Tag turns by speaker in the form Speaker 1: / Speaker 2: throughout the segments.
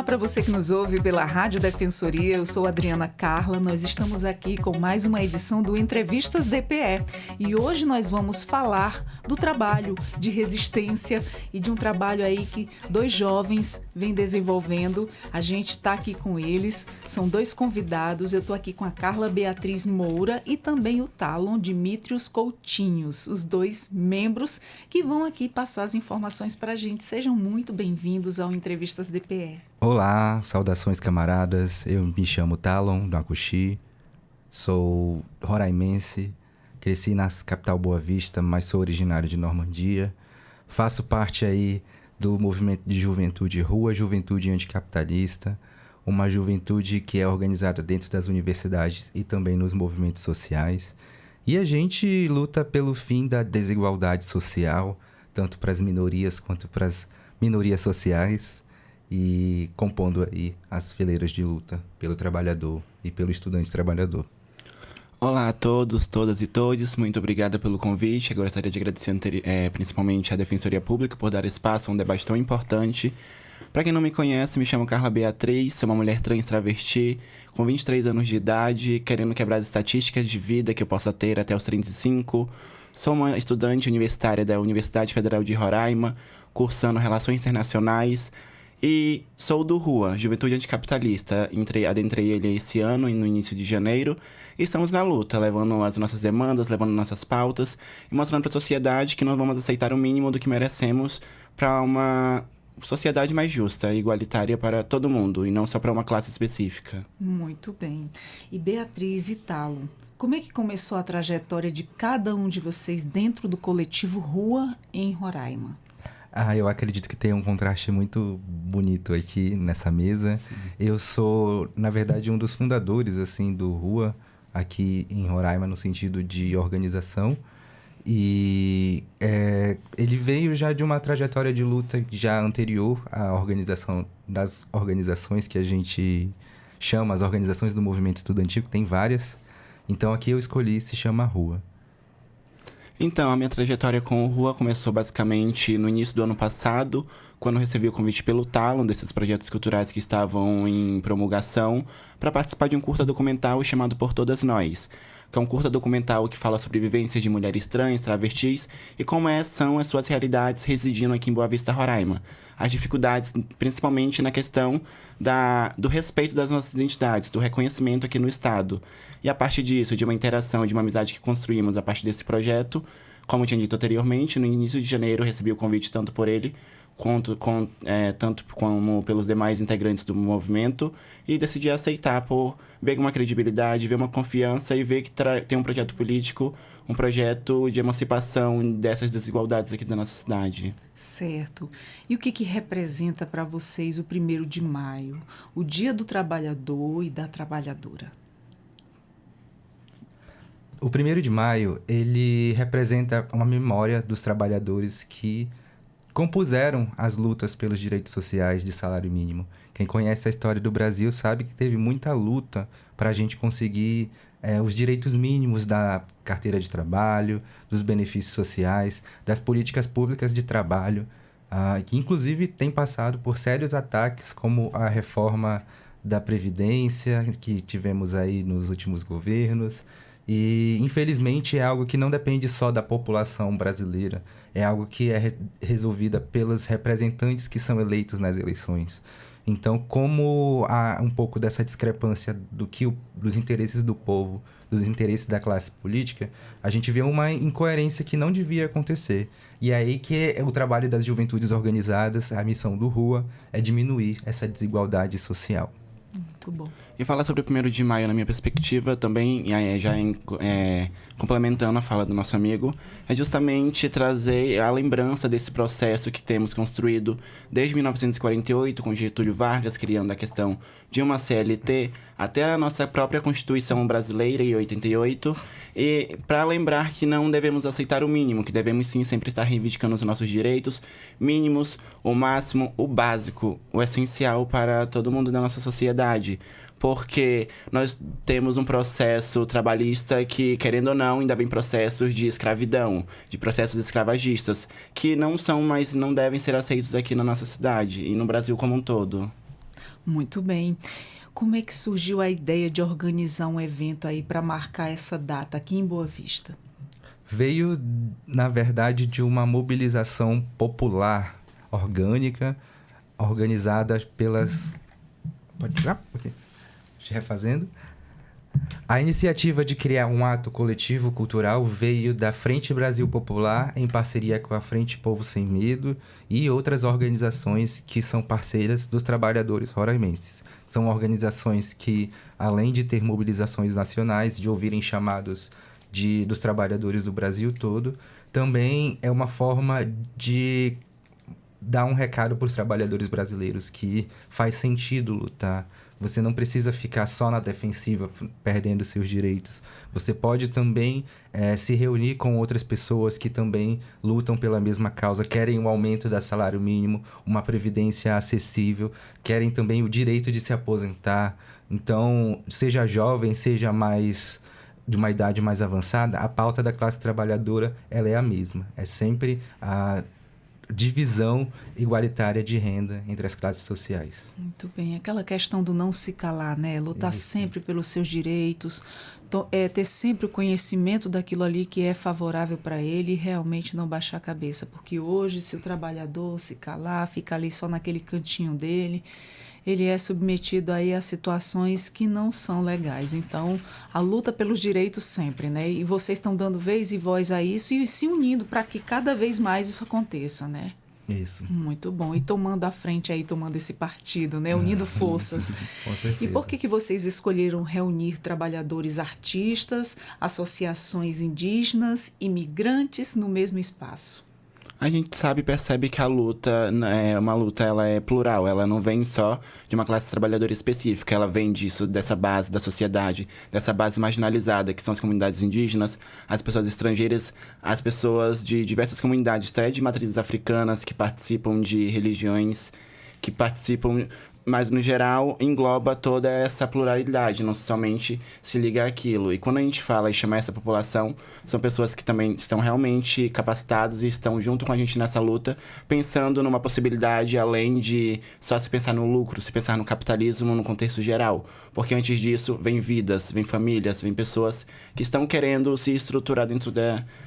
Speaker 1: Olá para você que nos ouve pela Rádio Defensoria, eu sou Adriana Carla, nós estamos aqui com mais uma edição do Entrevistas DPE e hoje nós vamos falar do trabalho de resistência e de um trabalho aí que dois jovens vêm desenvolvendo. A gente está aqui com eles, são dois convidados, eu estou aqui com a Carla Beatriz Moura e também o Talon Dimitrios Coutinhos, os dois membros que vão aqui passar as informações para a gente. Sejam muito bem-vindos ao Entrevistas DPE.
Speaker 2: Olá, saudações camaradas, eu me chamo Talon, do Acuxi, sou roraimense, cresci na capital Boa Vista, mas sou originário de Normandia, faço parte aí do movimento de juventude Rua, Juventude Anticapitalista, uma juventude que é organizada dentro das universidades e também nos movimentos sociais, e a gente luta pelo fim da desigualdade social, tanto para as minorias quanto para as minorias sociais, e compondo aí as fileiras de luta pelo trabalhador e pelo estudante trabalhador.
Speaker 3: Olá a todos, todas e todos, muito obrigada pelo convite. Eu gostaria de agradecer principalmente à Defensoria Pública por dar espaço a um debate tão importante. Para quem não me conhece, me chamo Carla Beatriz, sou uma mulher trans travesti, com 23 anos de idade, querendo quebrar as estatísticas de vida que eu possa ter até os 35. Sou uma estudante universitária da Universidade Federal de Roraima, cursando Relações Internacionais, e sou do Rua, Juventude Anticapitalista. Adentrei ele esse ano, no início de janeiro, e estamos na luta, levando as nossas demandas, levando nossas pautas e mostrando para a sociedade que nós vamos aceitar o mínimo do que merecemos para uma sociedade mais justa e igualitária para todo mundo, e não só para uma classe específica.
Speaker 1: Muito bem. E Beatriz e Talon, como é que começou a trajetória de cada um de vocês dentro do coletivo Rua em Roraima?
Speaker 2: Eu acredito que tem um contraste muito bonito aqui nessa mesa. Sim. Eu sou, na verdade, um dos fundadores assim, do Rua aqui em Roraima, no sentido de organização. E ele veio já de uma trajetória de luta já anterior à organização das organizações que a gente chama, as organizações do movimento estudantil, que tem várias. Então aqui eu escolhi, se chama Rua.
Speaker 3: Então, a minha trajetória com o Rua começou basicamente no início do ano passado, quando eu recebi o convite pelo Talon, desses projetos culturais que estavam em promulgação, para participar de um curta documental chamado Por Todas Nós, que é um curta documental que fala sobre vivências de mulheres trans, travestis, e como são as suas realidades residindo aqui em Boa Vista, Roraima. As dificuldades, principalmente na questão do respeito das nossas identidades, do reconhecimento aqui no Estado. E a partir disso, de uma interação, de uma amizade que construímos a partir desse projeto, como eu tinha dito anteriormente, no início de janeiro eu recebi o convite tanto por ele, tanto como pelos demais integrantes do movimento, e decidi aceitar por ver uma credibilidade, ver uma confiança e ver que tem um projeto político, um projeto de emancipação dessas desigualdades aqui da nossa cidade.
Speaker 1: Certo. E o que representa para vocês o 1º de maio, o Dia do Trabalhador e da Trabalhadora?
Speaker 2: O 1º de maio, ele representa uma memória dos trabalhadores que compuseram as lutas pelos direitos sociais de salário mínimo. Quem conhece a história do Brasil sabe que teve muita luta para a gente conseguir os direitos mínimos da carteira de trabalho, dos benefícios sociais, das políticas públicas de trabalho, que inclusive tem passado por sérios ataques, como a reforma da Previdência, que tivemos aí nos últimos governos. E, infelizmente, é algo que não depende só da população brasileira, é algo que é resolvida pelos representantes que são eleitos nas eleições. Então, como há um pouco dessa discrepância dos interesses do povo, dos interesses da classe política, a gente vê uma incoerência que não devia acontecer. E é aí que o trabalho das juventudes organizadas, a missão do Rua, é diminuir essa desigualdade social.
Speaker 1: Muito bom.
Speaker 3: E falar sobre o 1º de maio, na minha perspectiva, também, complementando a fala do nosso amigo, é justamente trazer a lembrança desse processo que temos construído desde 1948, com Getúlio Vargas criando a questão de uma CLT, até a nossa própria Constituição brasileira, em 88, e para lembrar que não devemos aceitar o mínimo, que devemos sim sempre estar reivindicando os nossos direitos mínimos, o máximo, o básico, o essencial para todo mundo da nossa sociedade. Porque nós temos um processo trabalhista que, querendo ou não, ainda vem processos de escravidão, de processos escravagistas, que não são mais, não devem ser aceitos aqui na nossa cidade e no Brasil como um todo.
Speaker 1: Muito bem. Como é que surgiu a ideia de organizar um evento aí para marcar essa data aqui em Boa Vista?
Speaker 2: Veio, na verdade, de uma mobilização popular, orgânica, organizada pelas... Pode tirar? Ok. Refazendo. A iniciativa de criar um ato coletivo cultural veio da Frente Brasil Popular, em parceria com a Frente Povo Sem Medo e outras organizações que são parceiras dos trabalhadores roraimenses. São organizações que, além de ter mobilizações nacionais, de ouvirem chamados dos trabalhadores do Brasil todo, também é uma forma de dar um recado para os trabalhadores brasileiros que faz sentido lutar. Você não precisa ficar só na defensiva, perdendo seus direitos. Você pode também se reunir com outras pessoas que também lutam pela mesma causa, querem um aumento do salário mínimo, uma previdência acessível, querem também o direito de se aposentar. Então, seja jovem, seja mais de uma idade mais avançada, a pauta da classe trabalhadora ela é a mesma. É sempre a divisão igualitária de renda entre as classes sociais.
Speaker 1: Muito bem. Aquela questão do não se calar, né? Lutar
Speaker 2: Isso.
Speaker 1: sempre pelos seus direitos, ter sempre o conhecimento daquilo ali que é favorável para ele e realmente não baixar a cabeça. Porque hoje, se o trabalhador se calar, fica ali só naquele cantinho dele, ele é submetido aí a situações que não são legais. Então, a luta pelos direitos sempre, né? E vocês estão dando vez e voz a isso e se unindo para que cada vez mais isso aconteça, né?
Speaker 2: Isso.
Speaker 1: Muito bom. E tomando a frente aí, tomando esse partido, né? Unindo forças.
Speaker 2: Com certeza.
Speaker 1: E por que vocês escolheram reunir trabalhadores artistas, associações indígenas, imigrantes no mesmo espaço?
Speaker 3: A gente sabe e percebe que a luta é uma luta, ela é plural, ela não vem só de uma classe trabalhadora específica, ela vem dessa base da sociedade, dessa base marginalizada, que são as comunidades indígenas, as pessoas estrangeiras, as pessoas de diversas comunidades, até de matrizes africanas, que participam de religiões, que participam, mas no geral engloba toda essa pluralidade, não somente se liga àquilo. E quando a gente fala e chama essa população, são pessoas que também estão realmente capacitadas e estão junto com a gente nessa luta, pensando numa possibilidade além de só se pensar no lucro, se pensar no capitalismo no contexto geral. Porque antes disso, vem vidas, vem famílias, vem pessoas que estão querendo se estruturar dentro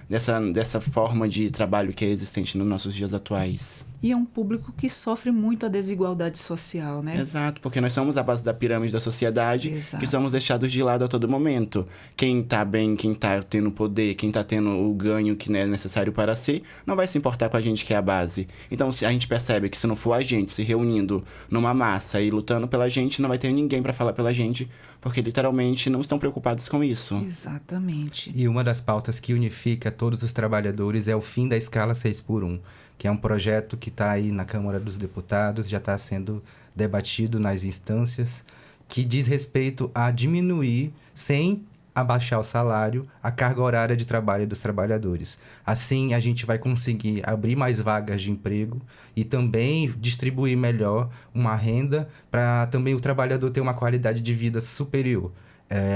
Speaker 3: dessa forma de trabalho que é existente nos nossos dias atuais.
Speaker 1: E é um público que sofre muito a desigualdade social, né?
Speaker 3: Exato, porque nós somos a base da pirâmide da sociedade,
Speaker 1: Exato.
Speaker 3: que somos deixados de lado a todo momento. Quem tá bem, quem tá tendo poder, quem tá tendo o ganho que é necessário para si, não vai se importar com a gente que é a base. Então, se a gente percebe que se não for a gente se reunindo numa massa e lutando pela gente, não vai ter ninguém para falar pela gente, porque literalmente não estão preocupados com isso.
Speaker 1: Exatamente.
Speaker 2: E uma das pautas que unifica todos os trabalhadores é o fim da escala 6x1, que é um projeto que está aí na Câmara dos Deputados, já está sendo debatido nas instâncias, que diz respeito a diminuir, sem abaixar o salário, a carga horária de trabalho dos trabalhadores. Assim, a gente vai conseguir abrir mais vagas de emprego e também distribuir melhor uma renda para também o trabalhador ter uma qualidade de vida superior.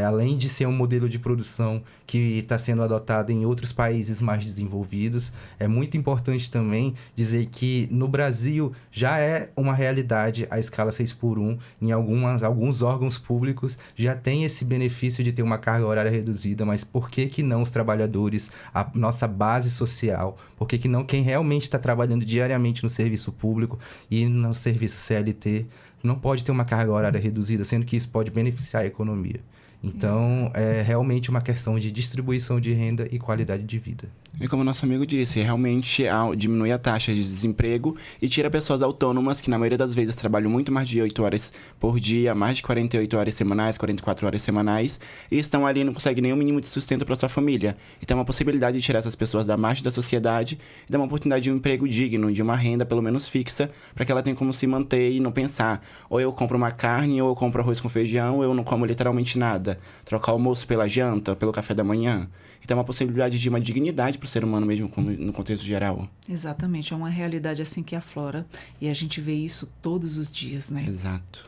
Speaker 2: Além de ser um modelo de produção que está sendo adotado em outros países mais desenvolvidos, é muito importante também dizer que no Brasil já é uma realidade a escala 6x1. Em alguns órgãos públicos já tem esse benefício de ter uma carga horária reduzida, mas por que não os trabalhadores, a nossa base social, por que não quem realmente está trabalhando diariamente no serviço público e no serviço CLT não pode ter uma carga horária reduzida, sendo que isso pode beneficiar a economia? Então, é realmente uma questão de distribuição de renda e qualidade de vida.
Speaker 3: E como nosso amigo disse, realmente diminui a taxa de desemprego e tira pessoas autônomas que na maioria das vezes trabalham muito mais de 8 horas por dia, mais de 48 horas semanais, 44 horas semanais, e estão ali e não conseguem nenhum mínimo de sustento para sua família. Então é uma possibilidade de tirar essas pessoas da margem da sociedade e dar uma oportunidade de um emprego digno, de uma renda pelo menos fixa, para que ela tenha como se manter e não pensar, ou eu compro uma carne, ou eu compro arroz com feijão, ou eu não como literalmente nada. Trocar o almoço pela janta, pelo café da manhã. Então é uma possibilidade de uma dignidade para o ser humano mesmo, no contexto geral.
Speaker 1: Exatamente, é uma realidade assim que aflora e a gente vê isso todos os dias, né?
Speaker 3: Exato.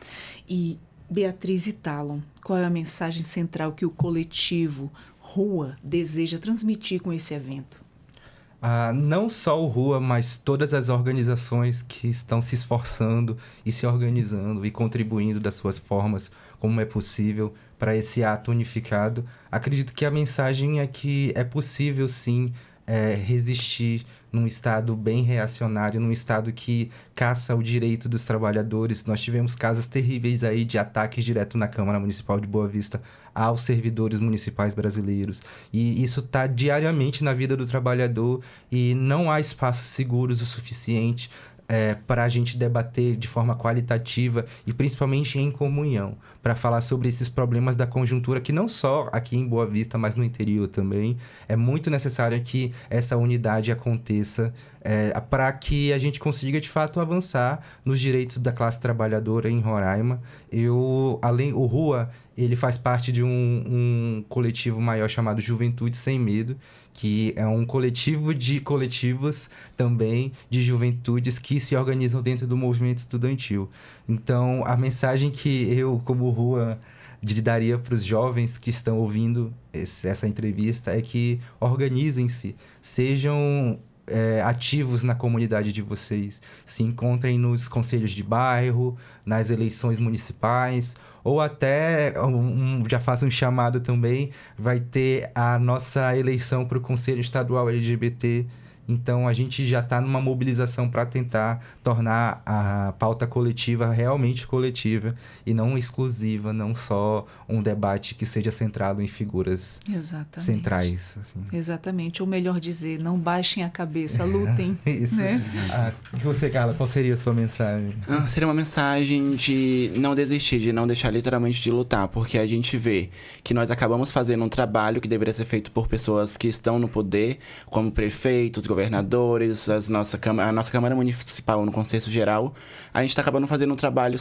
Speaker 1: E Beatriz e Talon, qual é a mensagem central que o coletivo Rua deseja transmitir com esse evento?
Speaker 2: Não só o Rua, mas todas as organizações que estão se esforçando e se organizando e contribuindo das suas formas, como é possível, para esse ato unificado. Acredito que a mensagem é que é possível, sim, resistir num Estado bem reacionário, num Estado que caça o direito dos trabalhadores. Nós tivemos casos terríveis aí de ataques direto na Câmara Municipal de Boa Vista aos servidores municipais brasileiros. E isso está diariamente na vida do trabalhador e não há espaços seguros o suficiente para a gente debater de forma qualitativa e principalmente em comunhão, para falar sobre esses problemas da conjuntura que não só aqui em Boa Vista, mas no interior também. É muito necessário que essa unidade aconteça para que a gente consiga de fato avançar nos direitos da classe trabalhadora em Roraima. O Rua, ele faz parte de um coletivo maior chamado Juventude Sem Medo, que é um coletivo de coletivos também de juventudes que se organizam dentro do movimento estudantil. Então, a mensagem que eu, como Rua, daria para os jovens que estão ouvindo essa entrevista é que organizem-se, sejam ativos na comunidade de vocês, se encontrem nos conselhos de bairro, nas eleições municipais, ou até, já faço um chamado também, vai ter a nossa eleição para o Conselho Estadual LGBT. Então, a gente já está numa mobilização para tentar tornar a pauta coletiva realmente coletiva e não exclusiva, não só um debate que seja centrado em figuras centrais. Assim.
Speaker 1: Exatamente. Ou melhor dizer, não baixem a cabeça, lutem.
Speaker 2: Isso.
Speaker 1: Né?
Speaker 2: E você, Carla, qual seria a sua mensagem?
Speaker 3: Seria uma mensagem de não desistir, de não deixar literalmente de lutar, porque a gente vê que nós acabamos fazendo um trabalho que deveria ser feito por pessoas que estão no poder, como prefeitos, governadores, a nossa Câmara Municipal no contexto geral. A gente está acabando fazendo um trabalho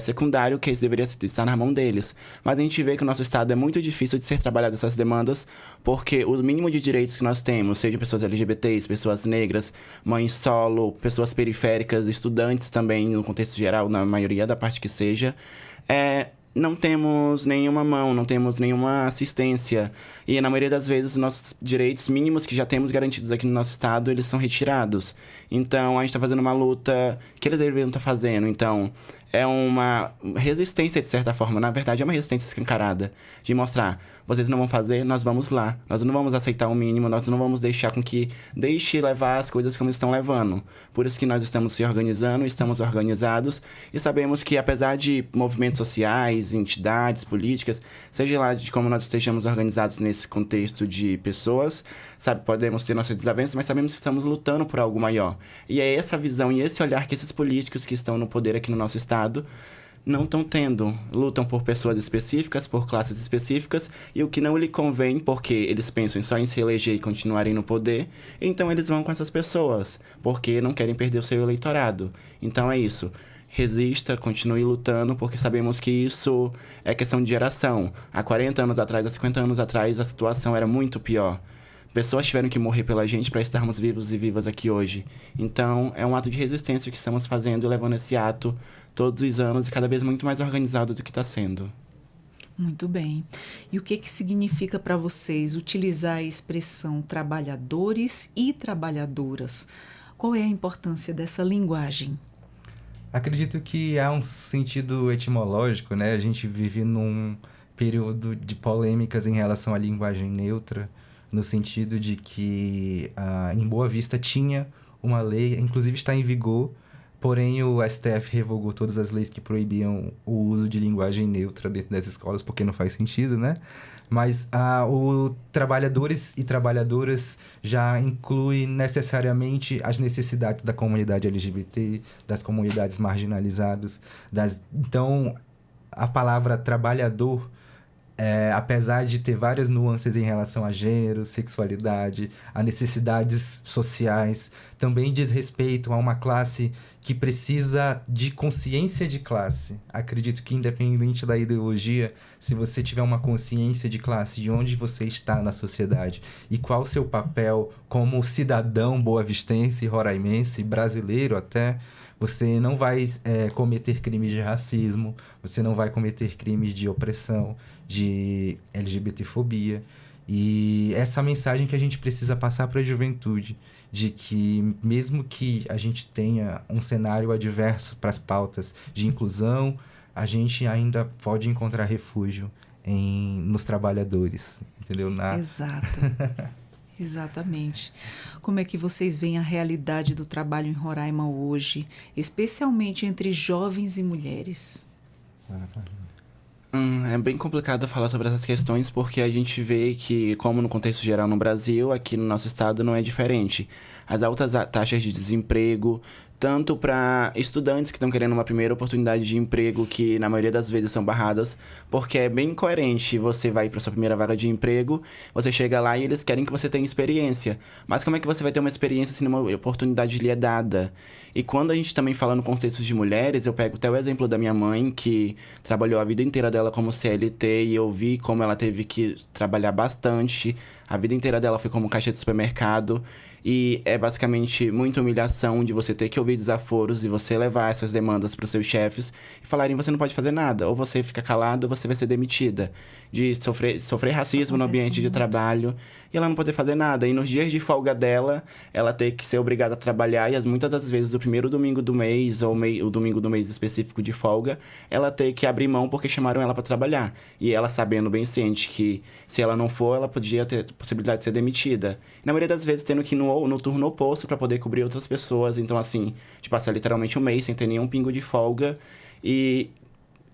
Speaker 3: secundário que deveria estar na mão deles. Mas a gente vê que o nosso Estado é muito difícil de ser trabalhado essas demandas, porque o mínimo de direitos que nós temos, sejam pessoas LGBTs, pessoas negras, mães solo, pessoas periféricas, estudantes também, no contexto geral, na maioria da parte que seja, não temos nenhuma mão, não temos nenhuma assistência. E na maioria das vezes, nossos direitos mínimos que já temos garantidos aqui no nosso estado, eles são retirados. Então, a gente está fazendo uma luta que eles deveriam estar fazendo. Então, é uma resistência, de certa forma. Na verdade, é uma resistência escancarada. De mostrar, vocês não vão fazer, nós vamos lá. Nós não vamos aceitar o mínimo, nós não vamos deixar com que deixe levar as coisas como estão levando. Por isso que nós estamos se organizando, estamos organizados. E sabemos que, apesar de movimentos sociais, entidades, políticas, seja lá de como nós estejamos organizados nesse contexto de pessoas, podemos ter nossas desavenças, mas sabemos que estamos lutando por algo maior. E é essa visão e esse olhar que esses políticos que estão no poder aqui no nosso estado não estão tendo. Lutam por pessoas específicas, por classes específicas, e o que não lhe convém, porque eles pensam só em se eleger e continuarem no poder, então eles vão com essas pessoas, porque não querem perder o seu eleitorado. Então é isso. Resista, continue lutando, porque sabemos que isso é questão de geração. Há 40 anos atrás, há 50 anos atrás, a situação era muito pior. Pessoas tiveram que morrer pela gente para estarmos vivos e vivas aqui hoje. Então, é um ato de resistência que estamos fazendo, levando esse ato todos os anos e cada vez muito mais organizado do que está sendo.
Speaker 1: Muito bem. E o que significa para vocês utilizar a expressão trabalhadores e trabalhadoras? Qual é a importância dessa linguagem?
Speaker 2: Acredito que há um sentido etimológico, né? A gente vive num período de polêmicas em relação à linguagem neutra, no sentido de que em Boa Vista tinha uma lei, inclusive está em vigor, porém o STF revogou todas as leis que proibiam o uso de linguagem neutra dentro das escolas, porque não faz sentido, né? Mas o trabalhadores e trabalhadoras já inclui necessariamente as necessidades da comunidade LGBT, das comunidades marginalizadas. Então, a palavra trabalhador, apesar de ter várias nuances em relação a gênero, sexualidade, a necessidades sociais, também diz respeito a uma classe que precisa de consciência de classe. Acredito que, independente da ideologia, se você tiver uma consciência de classe, de onde você está na sociedade e qual o seu papel como cidadão boavistense, roraimense, brasileiro até, você não vai cometer crimes de racismo, você não vai cometer crimes de opressão, de LGBTfobia. E essa mensagem que a gente precisa passar para a juventude, de que mesmo que a gente tenha um cenário adverso para as pautas de inclusão, a gente ainda pode encontrar refúgio nos trabalhadores, entendeu?
Speaker 1: Exato. Exatamente. Como é que vocês veem a realidade do trabalho em Roraima hoje, especialmente entre jovens e mulheres?
Speaker 3: É bem complicado falar sobre essas questões porque a gente vê que, como no contexto geral no Brasil, aqui no nosso estado não é diferente. As altas taxas de desemprego, tanto para estudantes que estão querendo uma primeira oportunidade de emprego, que na maioria das vezes são barradas, porque é bem incoerente. Você vai para sua primeira vaga de emprego, você chega lá e eles querem que você tenha experiência. Mas como é que você vai ter uma experiência se nenhuma oportunidade lhe é dada? E quando a gente também fala no contexto de mulheres, eu pego até o exemplo da minha mãe, que trabalhou a vida inteira dela como CLT, e eu vi como ela teve que trabalhar bastante. A vida inteira dela foi como caixa de supermercado. E é basicamente muita humilhação de você ter que ouvir desaforos e você levar essas demandas para os seus chefes e falarem você não pode fazer nada, ou você fica calado ou você vai ser demitida. De sofrer racismo no ambiente de trabalho e ela não poder fazer nada. E nos dias de folga dela, ela ter que ser obrigada a trabalhar e muitas das vezes o primeiro domingo do mês ou o domingo do mês específico de folga, ela ter que abrir mão porque chamaram ela para trabalhar. E ela sabendo bem ciente que se ela não for, ela podia ter a possibilidade de ser demitida. E na maioria das vezes tendo que ir no turno oposto para poder cobrir outras pessoas. Então, assim, de passar literalmente um mês sem ter nenhum pingo de folga. E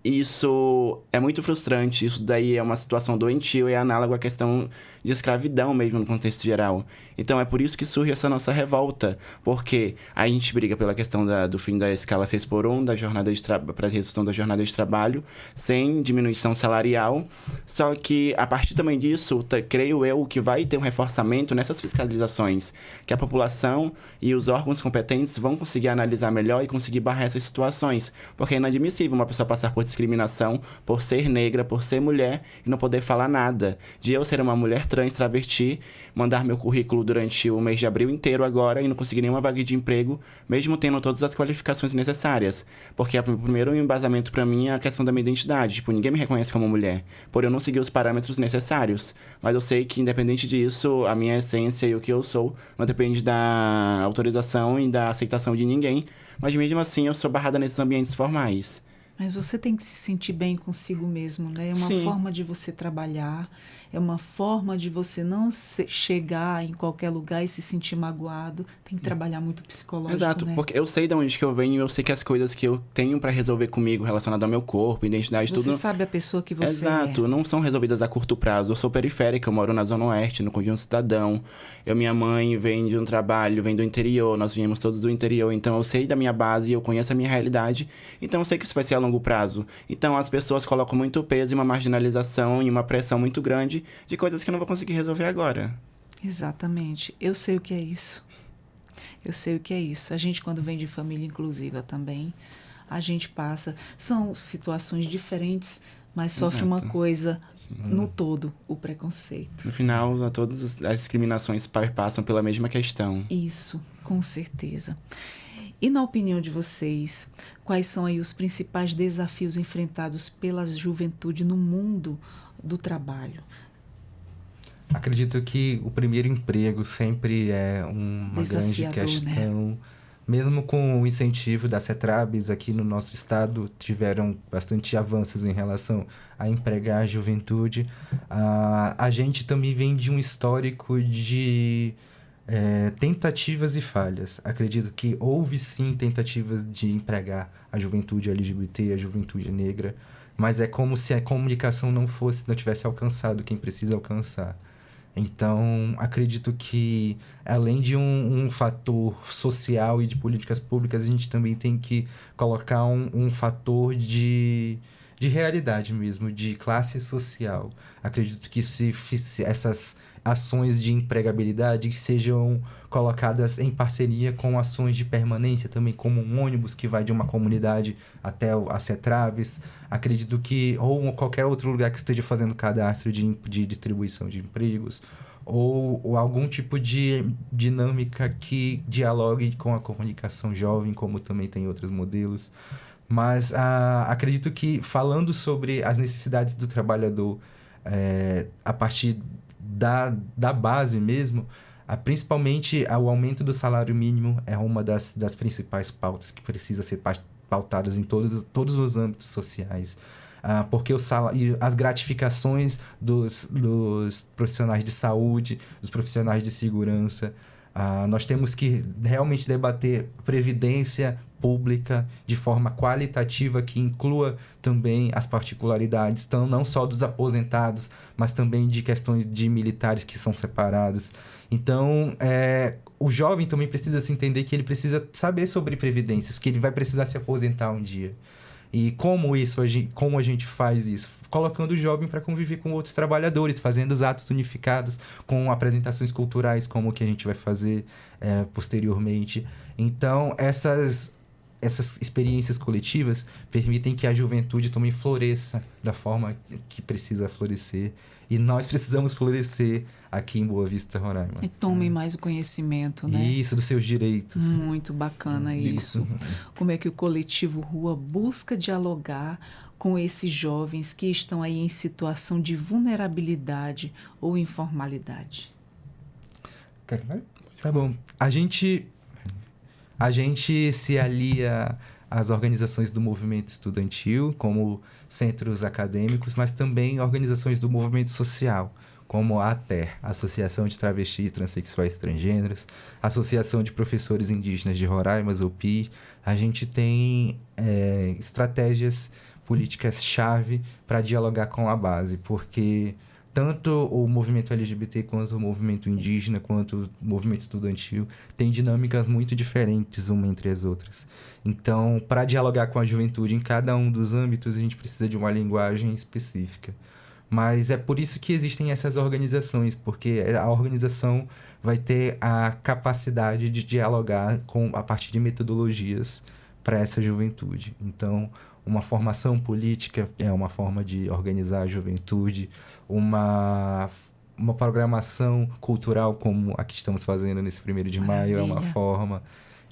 Speaker 3: isso é muito frustrante. Isso daí é uma situação doentio e é análogo à questão de escravidão mesmo no contexto geral. Então é por isso que surge essa nossa revolta, porque a gente briga pela questão do fim da escala 6x1, da jornada para redução da jornada de trabalho, sem diminuição salarial. Só que a partir também disso, creio eu que vai ter um reforçamento nessas fiscalizações, que a população e os órgãos competentes vão conseguir analisar melhor e conseguir barrar essas situações, porque é inadmissível uma pessoa passar por discriminação por ser negra, por ser mulher e não poder falar nada. De eu ser uma mulher trans, travesti, mandar meu currículo durante o mês de abril inteiro agora e não conseguir nenhuma vaga de emprego, mesmo tendo todas as qualificações necessárias. Porque o primeiro embasamento pra mim é a questão da minha identidade. Tipo, ninguém me reconhece como mulher, por eu não seguir os parâmetros necessários. Mas eu sei que, independente disso, a minha essência e o que eu sou não depende da autorização e da aceitação de ninguém. Mas mesmo assim, eu sou barrada nesses ambientes formais.
Speaker 1: Mas você tem que se sentir bem consigo mesmo, né? É uma
Speaker 3: Sim.
Speaker 1: forma de você trabalhar, é uma forma de você não chegar em qualquer lugar e se sentir magoado. Tem que trabalhar muito psicológico,
Speaker 3: Exato,
Speaker 1: né?
Speaker 3: porque eu sei de onde que eu venho, eu sei que as coisas que eu tenho pra resolver comigo relacionado ao meu corpo, identidade,
Speaker 1: Você
Speaker 3: tudo...
Speaker 1: sabe a pessoa que você
Speaker 3: Exato,
Speaker 1: é.
Speaker 3: não são resolvidas a curto prazo. Eu sou periférica, eu moro na Zona Oeste, no Conjunto Cidadão. Minha mãe vem de um trabalho, vem do interior, nós viemos todos do interior, então eu sei da minha base, eu conheço a minha realidade, então eu sei que isso vai ser a longo prazo. Então as pessoas colocam muito peso e uma marginalização e uma pressão muito grande de coisas que eu não vou conseguir resolver agora.
Speaker 1: Exatamente. Eu sei o que é isso. Eu sei o que é isso. A gente, quando vem de família inclusiva também, a gente passa... São situações diferentes, mas sofre uma coisa no todo, o preconceito.
Speaker 3: No final, todas as discriminações passam pela mesma questão.
Speaker 1: Isso, com certeza. E na opinião de vocês, quais são aí os principais desafios enfrentados pela juventude no mundo do trabalho?
Speaker 2: Acredito que o primeiro emprego sempre é uma grande questão. Né? Mesmo com o incentivo da CETRABs aqui no nosso estado, tiveram bastante avanços em relação a empregar a juventude. A gente também vem de um histórico de tentativas e falhas. Acredito que houve sim tentativas de empregar a juventude LGBT, a juventude negra, mas é como se a comunicação não tivesse alcançado quem precisa alcançar. Então, acredito que, além de um fator social e de políticas públicas, a gente também tem que colocar um fator de realidade mesmo, de classe social. Acredito que se essas ações de empregabilidade sejam colocadas em parceria com ações de permanência também, como um ônibus que vai de uma comunidade até a CETRABs. Acredito que, ou qualquer outro lugar que esteja fazendo cadastro de distribuição de empregos, ou algum tipo de dinâmica que dialogue com a comunicação jovem, como também tem outros modelos. Mas acredito que, falando sobre as necessidades do trabalhador a partir da base mesmo, principalmente o aumento do salário mínimo é uma das principais pautas que precisa ser pautadas em todos os âmbitos sociais. Porque as gratificações dos profissionais de saúde, dos profissionais de segurança, nós temos que realmente debater previdência pública de forma qualitativa que inclua também as particularidades, então, não só dos aposentados, mas também de questões de militares que são separados. Então, o jovem também precisa se entender que ele precisa saber sobre previdências, que ele vai precisar se aposentar um dia. E como a gente faz isso? Colocando o jovem para conviver com outros trabalhadores, fazendo os atos unificados, com apresentações culturais, como o que a gente vai fazer posteriormente. Então, essas experiências coletivas permitem que a juventude também floresça da forma que precisa florescer. E nós precisamos florescer aqui em Boa Vista, Roraima.
Speaker 1: E tomem mais o conhecimento, né?
Speaker 2: Isso, dos seus direitos.
Speaker 1: Muito bacana isso. Como é que o Coletivo Rua busca dialogar com esses jovens que estão aí em situação de vulnerabilidade ou informalidade?
Speaker 2: Tá bom. A gente se alia às organizações do movimento estudantil, como centros acadêmicos, mas também organizações do movimento social, como a ATER, Associação de Travestis, Transsexuais e Transgêneros, Associação de Professores Indígenas de Roraima, ZOPI. A gente tem estratégias políticas-chave para dialogar com a base, porque tanto o movimento LGBT quanto o movimento indígena, quanto o movimento estudantil, têm dinâmicas muito diferentes uma entre as outras. Então, para dialogar com a juventude em cada um dos âmbitos, a gente precisa de uma linguagem específica. Mas é por isso que existem essas organizações, porque a organização vai ter a capacidade de dialogar a partir de metodologias para essa juventude. Então, uma formação política é uma forma de organizar a juventude, uma programação cultural como a que estamos fazendo nesse 1º de maio é uma forma.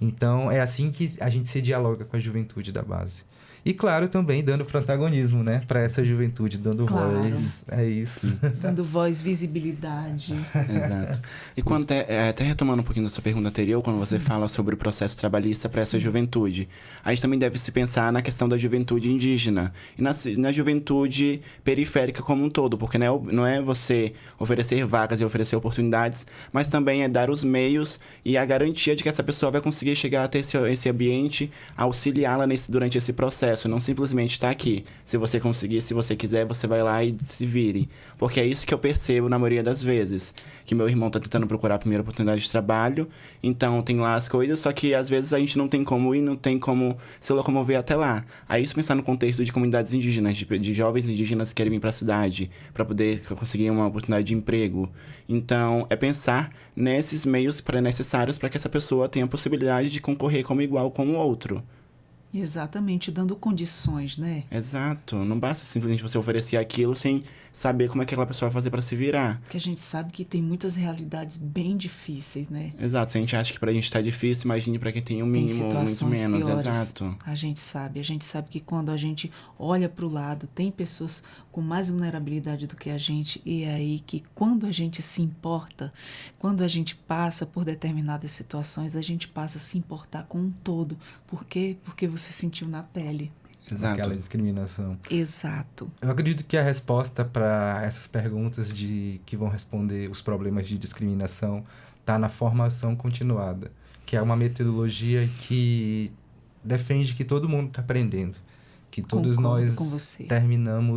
Speaker 2: Então, é assim que a gente se dialoga com a juventude da base. E, claro, também dando protagonismo, né, para essa juventude, dando voz. É isso.
Speaker 1: Dando voz, visibilidade.
Speaker 3: Exato. E quando até retomando um pouquinho da sua pergunta anterior, quando você fala sobre o processo trabalhista para essa juventude, a gente também deve se pensar na questão da juventude indígena e na juventude periférica como um todo, porque não é você oferecer vagas e oferecer oportunidades, mas também é dar os meios e a garantia de que essa pessoa vai conseguir chegar até esse ambiente, auxiliá-la durante esse processo. Não simplesmente estar aqui. Se você conseguir, se você quiser, você vai lá e se vire. Porque é isso que eu percebo na maioria das vezes. Que meu irmão tá tentando procurar a primeira oportunidade de trabalho, então tem lá as coisas, só que às vezes a gente não tem como ir, não tem como se locomover até lá. Aí isso pensar no contexto de comunidades indígenas, de jovens indígenas que querem vir para a cidade, para poder conseguir uma oportunidade de emprego. Então, é pensar nesses meios necessários para que essa pessoa tenha a possibilidade de concorrer como igual com o outro.
Speaker 1: Exatamente, dando condições, né?
Speaker 3: Exato. Não basta simplesmente você oferecer aquilo sem saber como é que aquela pessoa vai fazer para se virar.
Speaker 1: Porque a gente sabe que tem muitas realidades bem difíceis, né?
Speaker 3: Exato. Se a gente acha que pra gente tá difícil, imagine pra quem tem o mínimo, muito menos.
Speaker 1: Piores.
Speaker 3: Exato.
Speaker 1: A gente sabe que quando a gente olha pro lado, tem pessoas com mais vulnerabilidade do que a gente, e é aí que quando a gente se importa, quando a gente passa por determinadas situações, a gente passa a se importar com um todo. Por quê? Porque você sentiu na pele.
Speaker 3: Exato.
Speaker 2: Aquela discriminação.
Speaker 1: Exato.
Speaker 2: Eu acredito que a resposta para essas perguntas que vão responder os problemas de discriminação está na formação continuada, que é uma metodologia que defende que todo mundo está aprendendo. Que todos nós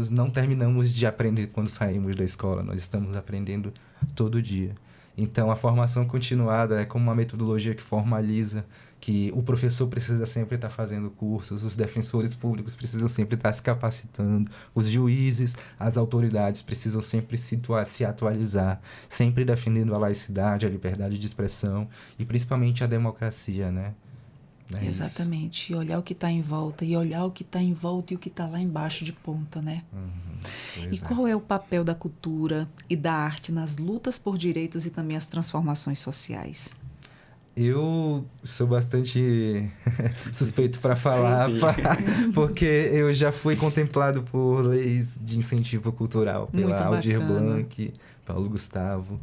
Speaker 2: não terminamos de aprender quando saímos da escola, nós estamos aprendendo todo dia. Então, a formação continuada é como uma metodologia que formaliza, que o professor precisa sempre estar fazendo cursos, os defensores públicos precisam sempre estar se capacitando, os juízes, as autoridades precisam sempre se atualizar, sempre defendendo a laicidade, a liberdade de expressão e principalmente a democracia, né?
Speaker 1: Exatamente. Isso. E olhar o que está em volta, e olhar o que está em volta e o que está lá embaixo de ponta, né? E qual é o papel da cultura e da arte nas lutas por direitos e também as transformações sociais?
Speaker 2: Eu sou bastante suspeito para falar, porque eu já fui contemplado por leis de incentivo cultural pela Aldir Blanc, Paulo Gustavo.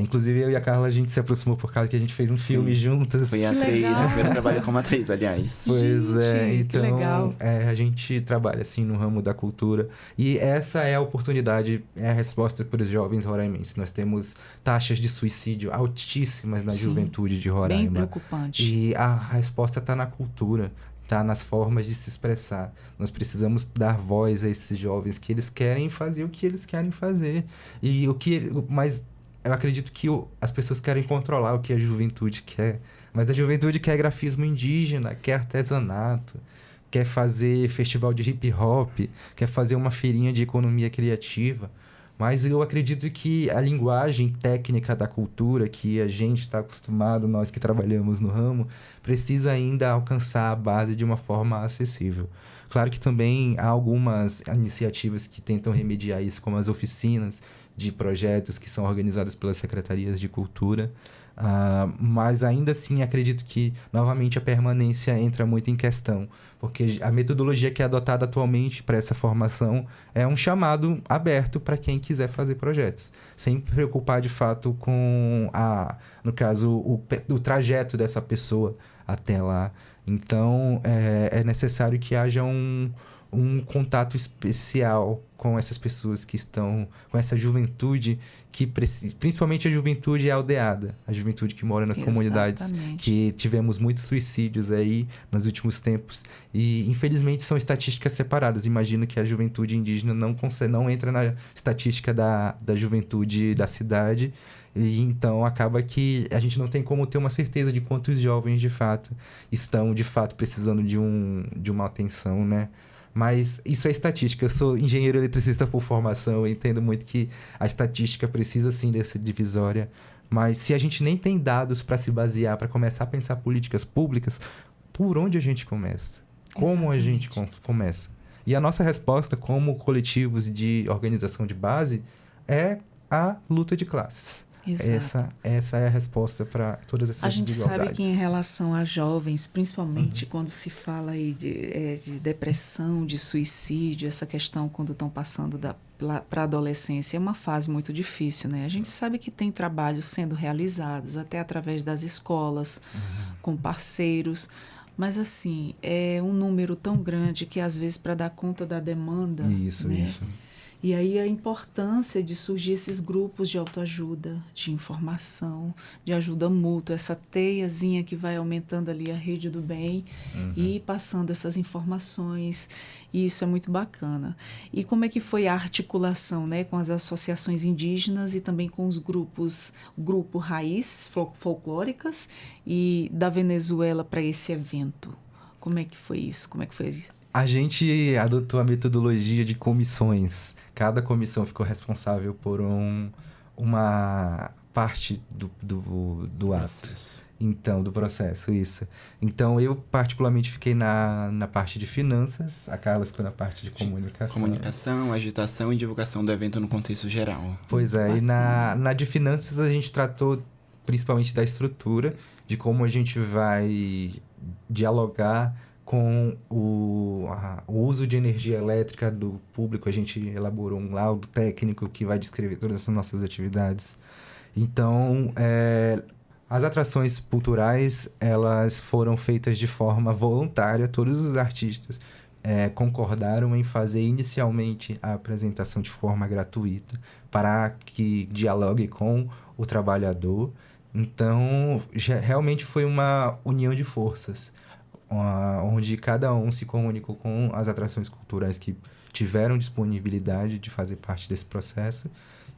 Speaker 2: Inclusive, eu e a Carla, a gente se aproximou por causa que a gente fez um filme juntas.
Speaker 3: Foi atriz, meu primeiro trabalho como atriz, aliás.
Speaker 2: Pois é,
Speaker 1: Gente,
Speaker 2: então
Speaker 1: que legal.
Speaker 2: A gente trabalha assim no ramo da cultura. E essa é a oportunidade, é a resposta para os jovens roraimenses. Nós temos taxas de suicídio altíssimas na juventude de Roraima.
Speaker 1: Bem preocupante.
Speaker 2: E a resposta está na cultura. Tá nas formas de se expressar. Nós precisamos dar voz a esses jovens que eles querem fazer o que eles querem fazer. Mas eu acredito que as pessoas querem controlar o que a juventude quer. Mas a juventude quer grafismo indígena, quer artesanato, quer fazer festival de hip hop, quer fazer uma feirinha de economia criativa. Mas eu acredito que a linguagem técnica da cultura que a gente está acostumado, nós que trabalhamos no ramo, precisa ainda alcançar a base de uma forma acessível. Claro que também há algumas iniciativas que tentam remediar isso, como as oficinas de projetos que são organizados pelas secretarias de cultura. Mas ainda assim acredito que novamente a permanência entra muito em questão, porque a metodologia que é adotada atualmente para essa formação é um chamado aberto para quem quiser fazer projetos, sem preocupar de fato com no caso, o trajeto dessa pessoa até lá. Então é necessário que haja um contato especial com essas pessoas que estão, com essa juventude principalmente a juventude aldeada, a juventude que mora nas comunidades, que tivemos muitos suicídios aí nos últimos tempos e infelizmente são estatísticas separadas. Imagino que a juventude indígena não entra na estatística da juventude da cidade e então acaba que a gente não tem como ter uma certeza de quantos jovens de fato estão precisando de uma atenção, né? Mas isso é estatística. Eu sou engenheiro eletricista por formação. Eu entendo muito que a estatística precisa sim dessa divisória. Mas se a gente nem tem dados para se basear, para começar a pensar políticas públicas, por onde a gente começa? Como a gente começa? E a nossa resposta como coletivos de organização de base é a luta de classes. Essa é a resposta para todas essas desigualdades.
Speaker 1: A gente sabe que em relação a jovens, principalmente quando se fala aí de depressão, de suicídio, essa questão quando estão passando para a adolescência, é uma fase muito difícil, né? A gente sabe que tem trabalhos sendo realizados, até através das escolas, com parceiros, mas assim, é um número tão grande que às vezes para dar conta da demanda... Isso. E aí a importância de surgir esses grupos de autoajuda, de informação, de ajuda mútua, essa teiazinha que vai aumentando ali a rede do bem e passando essas informações. E isso é muito bacana. E como é que foi a articulação, né, com as associações indígenas e também com os grupo Raízes Folclóricas e da Venezuela para esse evento? Como é que foi isso? Como é que foi isso?
Speaker 2: A gente adotou a metodologia de comissões. Cada comissão ficou responsável por uma parte do ato. Então, do processo, isso. Então, eu particularmente fiquei na parte de finanças, a Carla ficou na parte de comunicação.
Speaker 3: Comunicação, agitação e divulgação do evento no contexto geral.
Speaker 2: Pois é, e na de finanças a gente tratou principalmente da estrutura, de como a gente vai dialogar com o uso de energia elétrica do público. A gente elaborou um laudo técnico que vai descrever todas essas nossas atividades. Então, as atrações culturais, elas foram feitas de forma voluntária. Todos os artistas concordaram em fazer inicialmente a apresentação de forma gratuita para que dialogue com o trabalhador. Então, realmente foi uma união de forças, onde cada um se comunicou com as atrações culturais que tiveram disponibilidade de fazer parte desse processo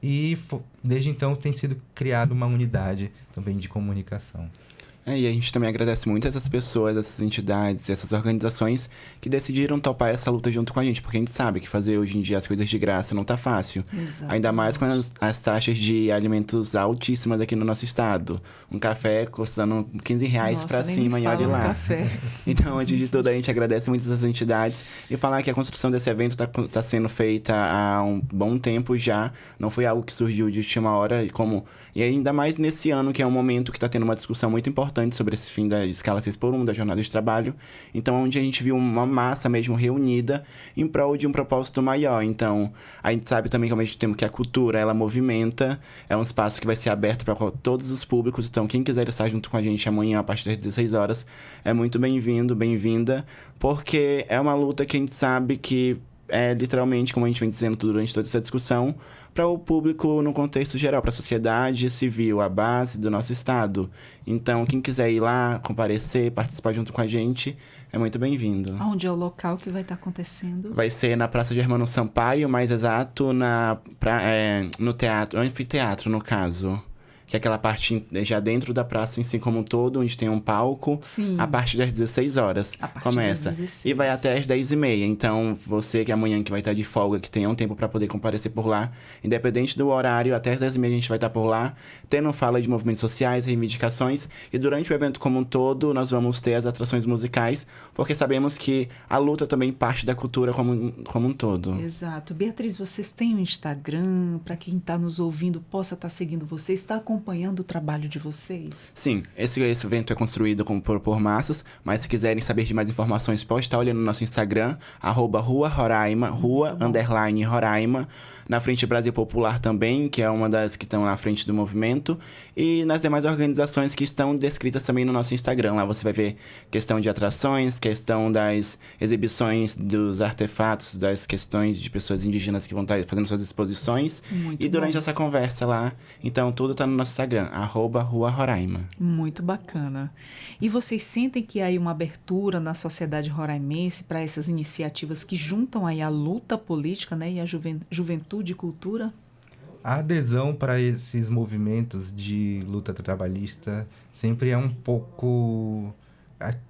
Speaker 2: e desde então tem sido criada uma unidade também de comunicação.
Speaker 3: E a gente também agradece muito essas pessoas, essas entidades, essas organizações que decidiram topar essa luta junto com a gente, porque a gente sabe que fazer hoje em dia as coisas de graça não tá fácil.
Speaker 1: Exatamente.
Speaker 3: Ainda mais com as taxas de alimentos altíssimas aqui no nosso estado. Um café custando R$15 pra cima e olha lá.
Speaker 1: Café.
Speaker 3: Então, antes de tudo, a gente agradece muito essas entidades e falar que a construção desse evento tá sendo feita há um bom tempo já. Não foi algo que surgiu de última hora, e ainda mais nesse ano, que é um momento que tá tendo uma discussão muito importante importantes sobre esse fim da escala 6x1, da jornada de trabalho. Então, onde a gente viu uma massa mesmo reunida em prol de um propósito maior. Então, a gente sabe também que ao mesmo tempo que a cultura, ela movimenta, é um espaço que vai ser aberto para todos os públicos. Então, quem quiser estar junto com a gente amanhã, a partir das 16 horas, é muito bem-vindo, bem-vinda, porque é uma luta que a gente sabe que é literalmente, como a gente vem dizendo durante toda essa discussão, para o público no contexto geral, para a sociedade civil, a base do nosso Estado. Então, quem quiser ir lá, comparecer, participar junto com a gente, é muito bem-vindo.
Speaker 1: Onde é o local que vai estar acontecendo?
Speaker 3: Vai ser na Praça Germano Sampaio, mais exato, no teatro, no anfiteatro, no caso. Que é aquela parte já dentro da praça em si como um todo, onde tem um palco.
Speaker 1: Sim.
Speaker 3: A partir das 16 horas começa.
Speaker 1: Das 16.
Speaker 3: E vai até as 10h30. Então, você que amanhã que vai estar de folga, que tenha um tempo para poder comparecer por lá, independente do horário, até as 10h30 a gente vai estar por lá, tendo fala de movimentos sociais, reivindicações. E durante o evento como um todo, nós vamos ter as atrações musicais, porque sabemos que a luta também parte da cultura como um todo.
Speaker 1: Exato. Beatriz, vocês têm um Instagram, para quem está nos ouvindo possa estar seguindo vocês, está acompanhando o trabalho de vocês?
Speaker 3: Sim, esse evento é construído por massas, mas se quiserem saber de mais informações, pode estar olhando no nosso Instagram, @Rua Roraima, Rua_Roraima, na Frente Brasil Popular também, que é uma das que estão na frente do movimento, e nas demais organizações que estão descritas também no nosso Instagram. Lá você vai ver questão de atrações, questão das exibições dos artefatos, das questões de pessoas indígenas que vão estar fazendo suas exposições.
Speaker 1: Muito
Speaker 3: e durante
Speaker 1: bom.
Speaker 3: essa conversa lá, então tudo está no nosso Instagram, @Rua Roraima.
Speaker 1: Muito bacana. E vocês sentem que há aí uma abertura na sociedade roraimense para essas iniciativas que juntam aí a luta política, né, e a juventude e cultura?
Speaker 2: A adesão para esses movimentos de luta trabalhista sempre é um pouco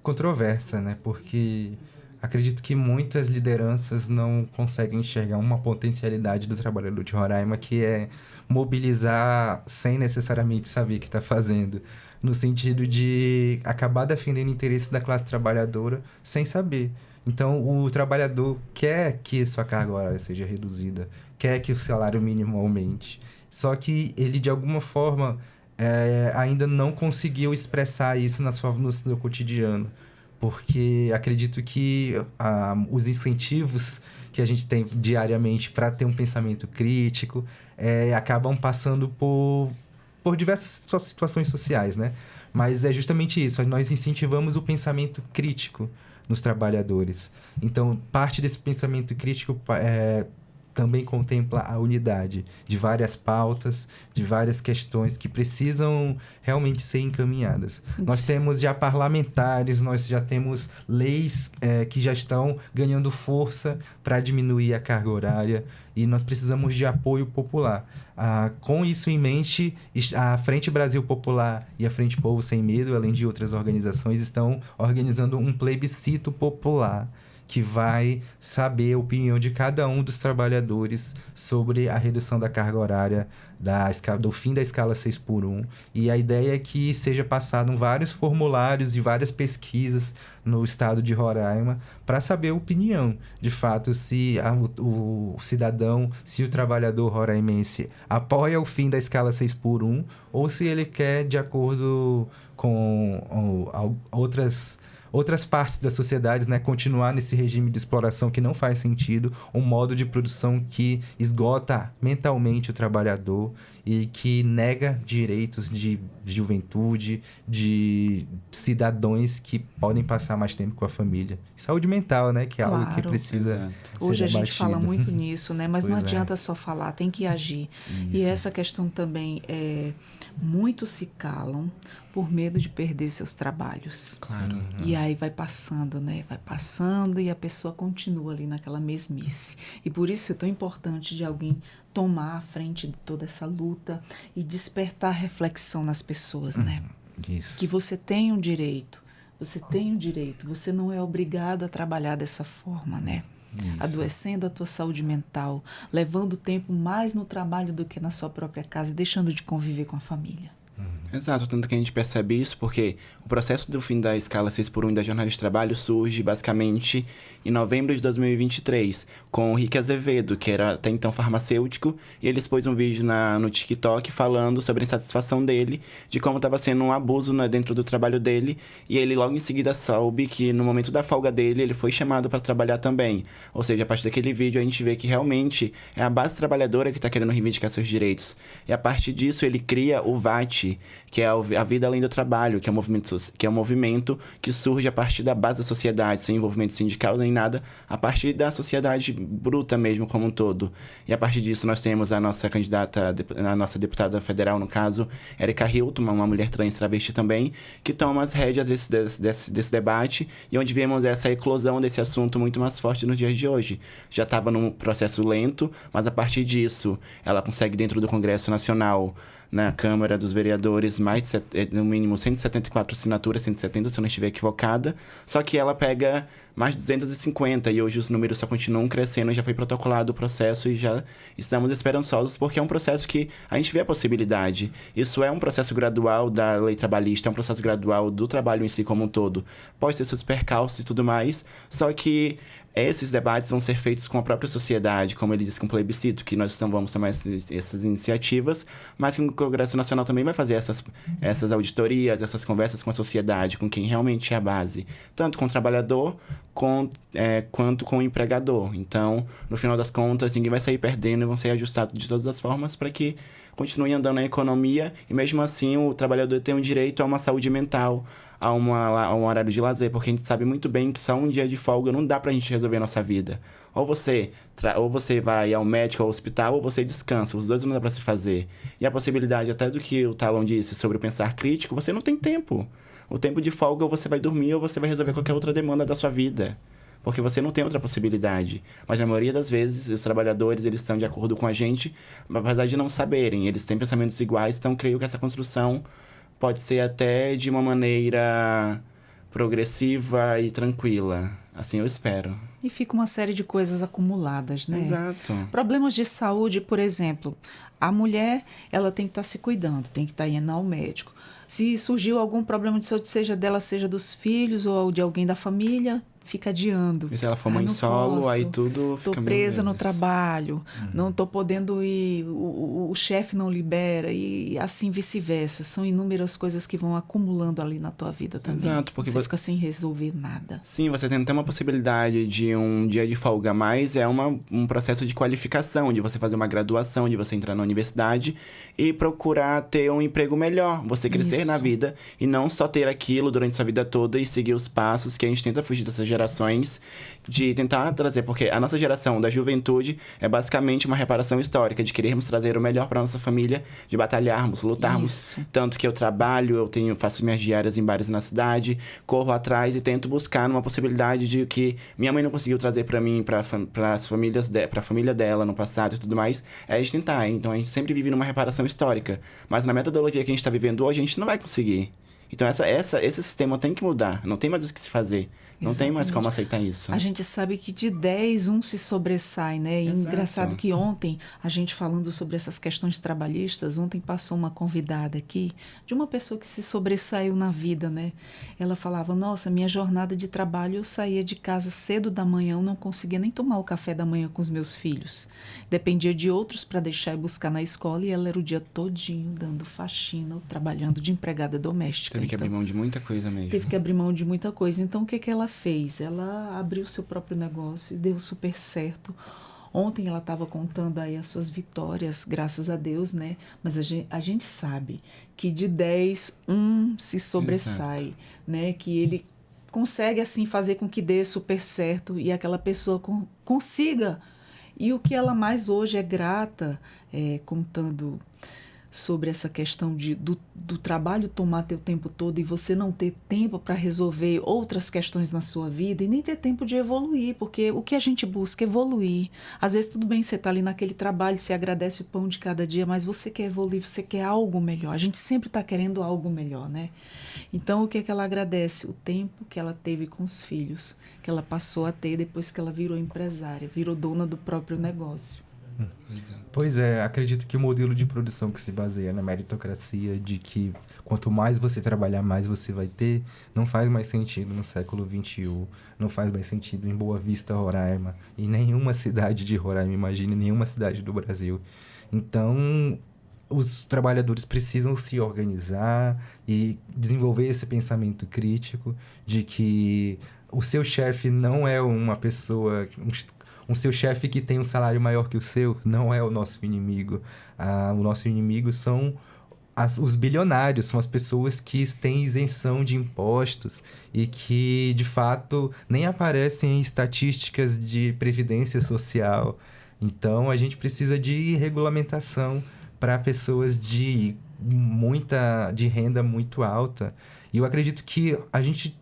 Speaker 2: controversa, né? Porque acredito que muitas lideranças não conseguem enxergar uma potencialidade do trabalhador de Roraima, que é mobilizar sem necessariamente saber o que está fazendo, no sentido de acabar defendendo o interesse da classe trabalhadora sem saber. Então, o trabalhador quer que sua carga horária seja reduzida, quer que o salário mínimo aumente, só que ele, de alguma forma, ainda não conseguiu expressar isso no seu cotidiano, porque acredito que os incentivos que a gente tem diariamente para ter um pensamento crítico acabam passando por diversas situações sociais, né? Mas é justamente isso, nós incentivamos o pensamento crítico nos trabalhadores. Então, parte desse pensamento crítico também contempla a unidade de várias pautas, de várias questões que precisam realmente ser encaminhadas. Nós temos já parlamentares, nós já temos leis que já estão ganhando força para diminuir a carga horária e nós precisamos de apoio popular. Com isso em mente, a Frente Brasil Popular e a Frente Povo Sem Medo, além de outras organizações, estão organizando um plebiscito popular que vai saber a opinião de cada um dos trabalhadores sobre a redução da carga horária do fim da escala 6x1. E a ideia é que seja passado vários formulários e várias pesquisas no estado de Roraima para saber a opinião, de fato, se o cidadão, se o trabalhador roraimense apoia o fim da escala 6x1 ou se ele quer, de acordo com outras partes da sociedade, né, continuar nesse regime de exploração que não faz sentido, um modo de produção que esgota mentalmente o trabalhador e que nega direitos de juventude, de cidadãos que podem passar mais tempo com a família. Saúde mental, né, que é algo que precisa ser
Speaker 1: Hoje a gente
Speaker 2: debatido.
Speaker 1: fala muito nisso, né, mas
Speaker 2: Pois
Speaker 1: não
Speaker 2: é.
Speaker 1: adianta só falar, tem que agir.
Speaker 2: Isso.
Speaker 1: E essa questão também muitos se calam por medo de perder seus trabalhos.
Speaker 3: Claro.
Speaker 1: E aí vai passando, né? Vai passando e a pessoa continua ali naquela mesmice. E por isso é tão importante de alguém tomar a frente de toda essa luta e despertar reflexão nas pessoas, né?
Speaker 2: Isso.
Speaker 1: Que você tem um direito, você não é obrigado a trabalhar dessa forma, né?
Speaker 2: Isso.
Speaker 1: Adoecendo a tua saúde mental, levando tempo mais no trabalho do que na sua própria casa e deixando de conviver com a família.
Speaker 3: Exato, tanto que a gente percebe isso porque o processo do fim da escala 6x1 da jornada de trabalho surge basicamente em novembro de 2023, com o Rick Azevedo, que era até então farmacêutico, e ele expôs um vídeo no TikTok falando sobre a insatisfação dele, de como estava sendo um abuso dentro do trabalho dele, e ele logo em seguida soube que no momento da folga dele, ele foi chamado para trabalhar também. Ou seja, a partir daquele vídeo a gente vê que realmente é a base trabalhadora que está querendo reivindicar seus direitos. E a partir disso ele cria o VAT, que é a Vida Além do Trabalho, que é um movimento que surge a partir da base da sociedade, sem envolvimento sindical nem nada, a partir da sociedade bruta mesmo como um todo. E a partir disso nós temos a nossa candidata, a nossa deputada federal, no caso, Erika Hilton, uma mulher trans travesti também, que toma as rédeas desse debate, e onde vemos essa eclosão desse assunto muito mais forte nos dias de hoje. Já estava num processo lento, mas a partir disso ela consegue, dentro do Congresso Nacional, na Câmara dos Vereadores, no mínimo 174 assinaturas, 170 se eu não estiver equivocada, só que ela pega mais de 250 e hoje os números só continuam crescendo, já foi protocolado o processo e já estamos esperançosos porque é um processo que a gente vê a possibilidade. Isso é um processo gradual da lei trabalhista, é um processo gradual do trabalho em si como um todo. Pode ter seus percalços e tudo mais, só que esses debates vão ser feitos com a própria sociedade, como ele disse, com o plebiscito, que nós vamos tomar essas iniciativas, mas que o Congresso Nacional também vai fazer essas auditorias, essas conversas com a sociedade, com quem realmente é a base, tanto com o trabalhador quanto com o empregador. Então, no final das contas, ninguém vai sair perdendo e vão ser ajustados de todas as formas para que continue andando a economia e, mesmo assim, o trabalhador tem um direito a uma saúde mental, a um horário de lazer, porque a gente sabe muito bem que só um dia de folga não dá pra gente resolver a nossa vida. Ou você vai ao médico, ao hospital, ou você descansa. Os dois não dá pra se fazer. E a possibilidade, até do que o Talon disse sobre o pensar crítico, você não tem tempo. O tempo de folga, ou você vai dormir, ou você vai resolver qualquer outra demanda da sua vida. Porque você não tem outra possibilidade. Mas na maioria das vezes, os trabalhadores, eles estão de acordo com a gente, apesar de não saberem. Eles têm pensamentos iguais, então creio que essa construção pode ser até de uma maneira progressiva e tranquila. Assim eu espero.
Speaker 1: E fica uma série de coisas acumuladas, né?
Speaker 3: Exato.
Speaker 1: Problemas de saúde, por exemplo. A mulher, ela tem que estar se cuidando, tem que estar indo ao médico. Se surgiu algum problema de saúde, seja dela, seja dos filhos ou de alguém da família, fica adiando.
Speaker 3: E se ela for mãe solo, aí tudo fica...
Speaker 1: Tô presa no trabalho, não tô podendo ir, o chefe não libera e assim vice-versa. São inúmeras coisas que vão acumulando ali na tua vida também.
Speaker 3: Exato, porque
Speaker 1: você fica sem resolver nada.
Speaker 3: Sim, você tem até uma possibilidade de um dia de folga a mais, é um processo de qualificação, de você fazer uma graduação, de você entrar na universidade e procurar ter um emprego melhor, você crescer na vida e não só ter aquilo durante sua vida toda e seguir os passos que a gente tenta fugir dessas gerações, de tentar trazer, porque a nossa geração da juventude é basicamente uma reparação histórica, de querermos trazer o melhor para nossa família, de batalharmos, lutarmos. Isso. Tanto que eu trabalho, faço minhas diárias em bares na cidade, corro atrás e tento buscar uma possibilidade de que minha mãe não conseguiu trazer para mim, para a família dela no passado e tudo mais, é a gente tentar. Então a gente sempre vive numa reparação histórica, mas na metodologia que a gente está vivendo hoje, a gente não vai conseguir. Então esse sistema tem que mudar, não tem mais o que se fazer. Não Exatamente. Tem mais como aceitar isso.
Speaker 1: A gente sabe que de 10, um se sobressai, né? E engraçado que ontem, a gente falando sobre essas questões trabalhistas, ontem passou uma convidada aqui de uma pessoa que se sobressaiu na vida, né? Ela falava, nossa, minha jornada de trabalho, eu saía de casa cedo da manhã, eu não conseguia nem tomar o café da manhã com os meus filhos. Dependia de outros para deixar e buscar na escola, e ela era o dia todinho dando faxina, trabalhando de empregada doméstica.
Speaker 3: Teve que abrir mão de muita coisa mesmo.
Speaker 1: Teve que abrir mão de muita coisa. Então, o que ela fez? Ela abriu seu próprio negócio e deu super certo. Ontem ela estava contando aí as suas vitórias, graças a Deus, né? Mas a gente sabe que de 10, um se sobressai, Exato. Né? Que ele consegue, assim, fazer com que dê super certo e aquela pessoa consiga. E o que ela mais hoje é grata, contando sobre essa questão do trabalho tomar teu tempo todo e você não ter tempo para resolver outras questões na sua vida e nem ter tempo de evoluir, porque o que a gente busca é evoluir. Às vezes tudo bem, você está ali naquele trabalho, você agradece o pão de cada dia, mas você quer evoluir, você quer algo melhor. A gente sempre está querendo algo melhor, né? Então, o que é que ela agradece? O tempo que ela teve com os filhos, que ela passou a ter depois que ela virou empresária, virou dona do próprio negócio.
Speaker 2: Pois é, acredito que o modelo de produção que se baseia na meritocracia, de que quanto mais você trabalhar, mais você vai ter, não faz mais sentido no século XXI, não faz mais sentido em Boa Vista, Roraima, em nenhuma cidade de Roraima, imagine, nenhuma cidade do Brasil. Então, os trabalhadores precisam se organizar e desenvolver esse pensamento crítico de que o seu chefe não é uma pessoa... Um seu chefe que tem um salário maior que o seu não é o nosso inimigo. O nosso inimigo são os bilionários, são as pessoas que têm isenção de impostos e que, de fato, nem aparecem em estatísticas de previdência social. Então, a gente precisa de regulamentação para pessoas de renda muito alta. E eu acredito que a gente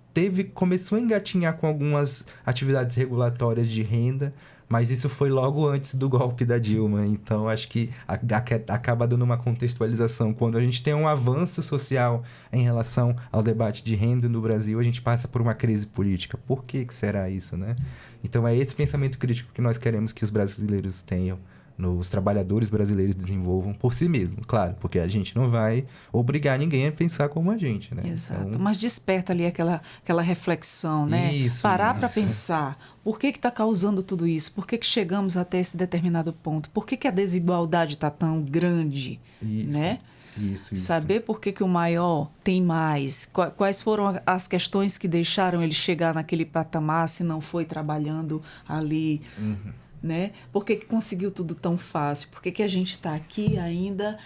Speaker 2: começou a engatinhar com algumas atividades regulatórias de renda, mas isso foi logo antes do golpe da Dilma. Então, acho que acaba dando uma contextualização. Quando a gente tem um avanço social em relação ao debate de renda no Brasil, a gente passa por uma crise política. Por que será isso, né? Então, é esse pensamento crítico que nós queremos que os brasileiros tenham, os trabalhadores brasileiros desenvolvam por si mesmos, claro, porque a gente não vai obrigar ninguém a pensar como a gente, né?
Speaker 1: Exato,
Speaker 2: então...
Speaker 1: mas desperta ali aquela reflexão, né? Parar para pensar, por que está causando tudo isso? Por que chegamos até esse determinado ponto? Por que a desigualdade está tão grande, né?
Speaker 2: Isso.
Speaker 1: Saber por que o maior tem mais, quais foram as questões que deixaram ele chegar naquele patamar se não foi trabalhando ali... Né? Por que conseguiu tudo tão fácil? Por que a gente está aqui ainda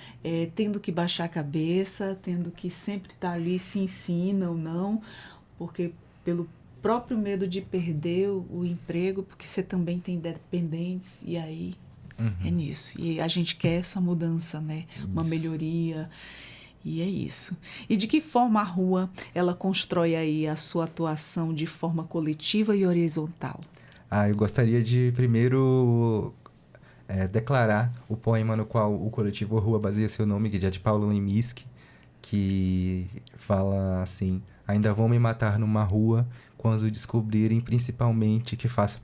Speaker 1: tendo que baixar a cabeça, tendo que sempre estar ali se ensina ou não? Porque pelo próprio medo de perder o emprego, porque você também tem dependentes, e aí é nisso. E a gente quer essa mudança, né? Uma melhoria. E é isso. E de que forma a rua ela constrói aí a sua atuação de forma coletiva e horizontal?
Speaker 2: Eu gostaria de primeiro declarar o poema no qual o coletivo Rua baseia seu nome, que é de Paulo Leminski, que fala assim: ainda vão me matar numa rua quando descobrirem principalmente que faço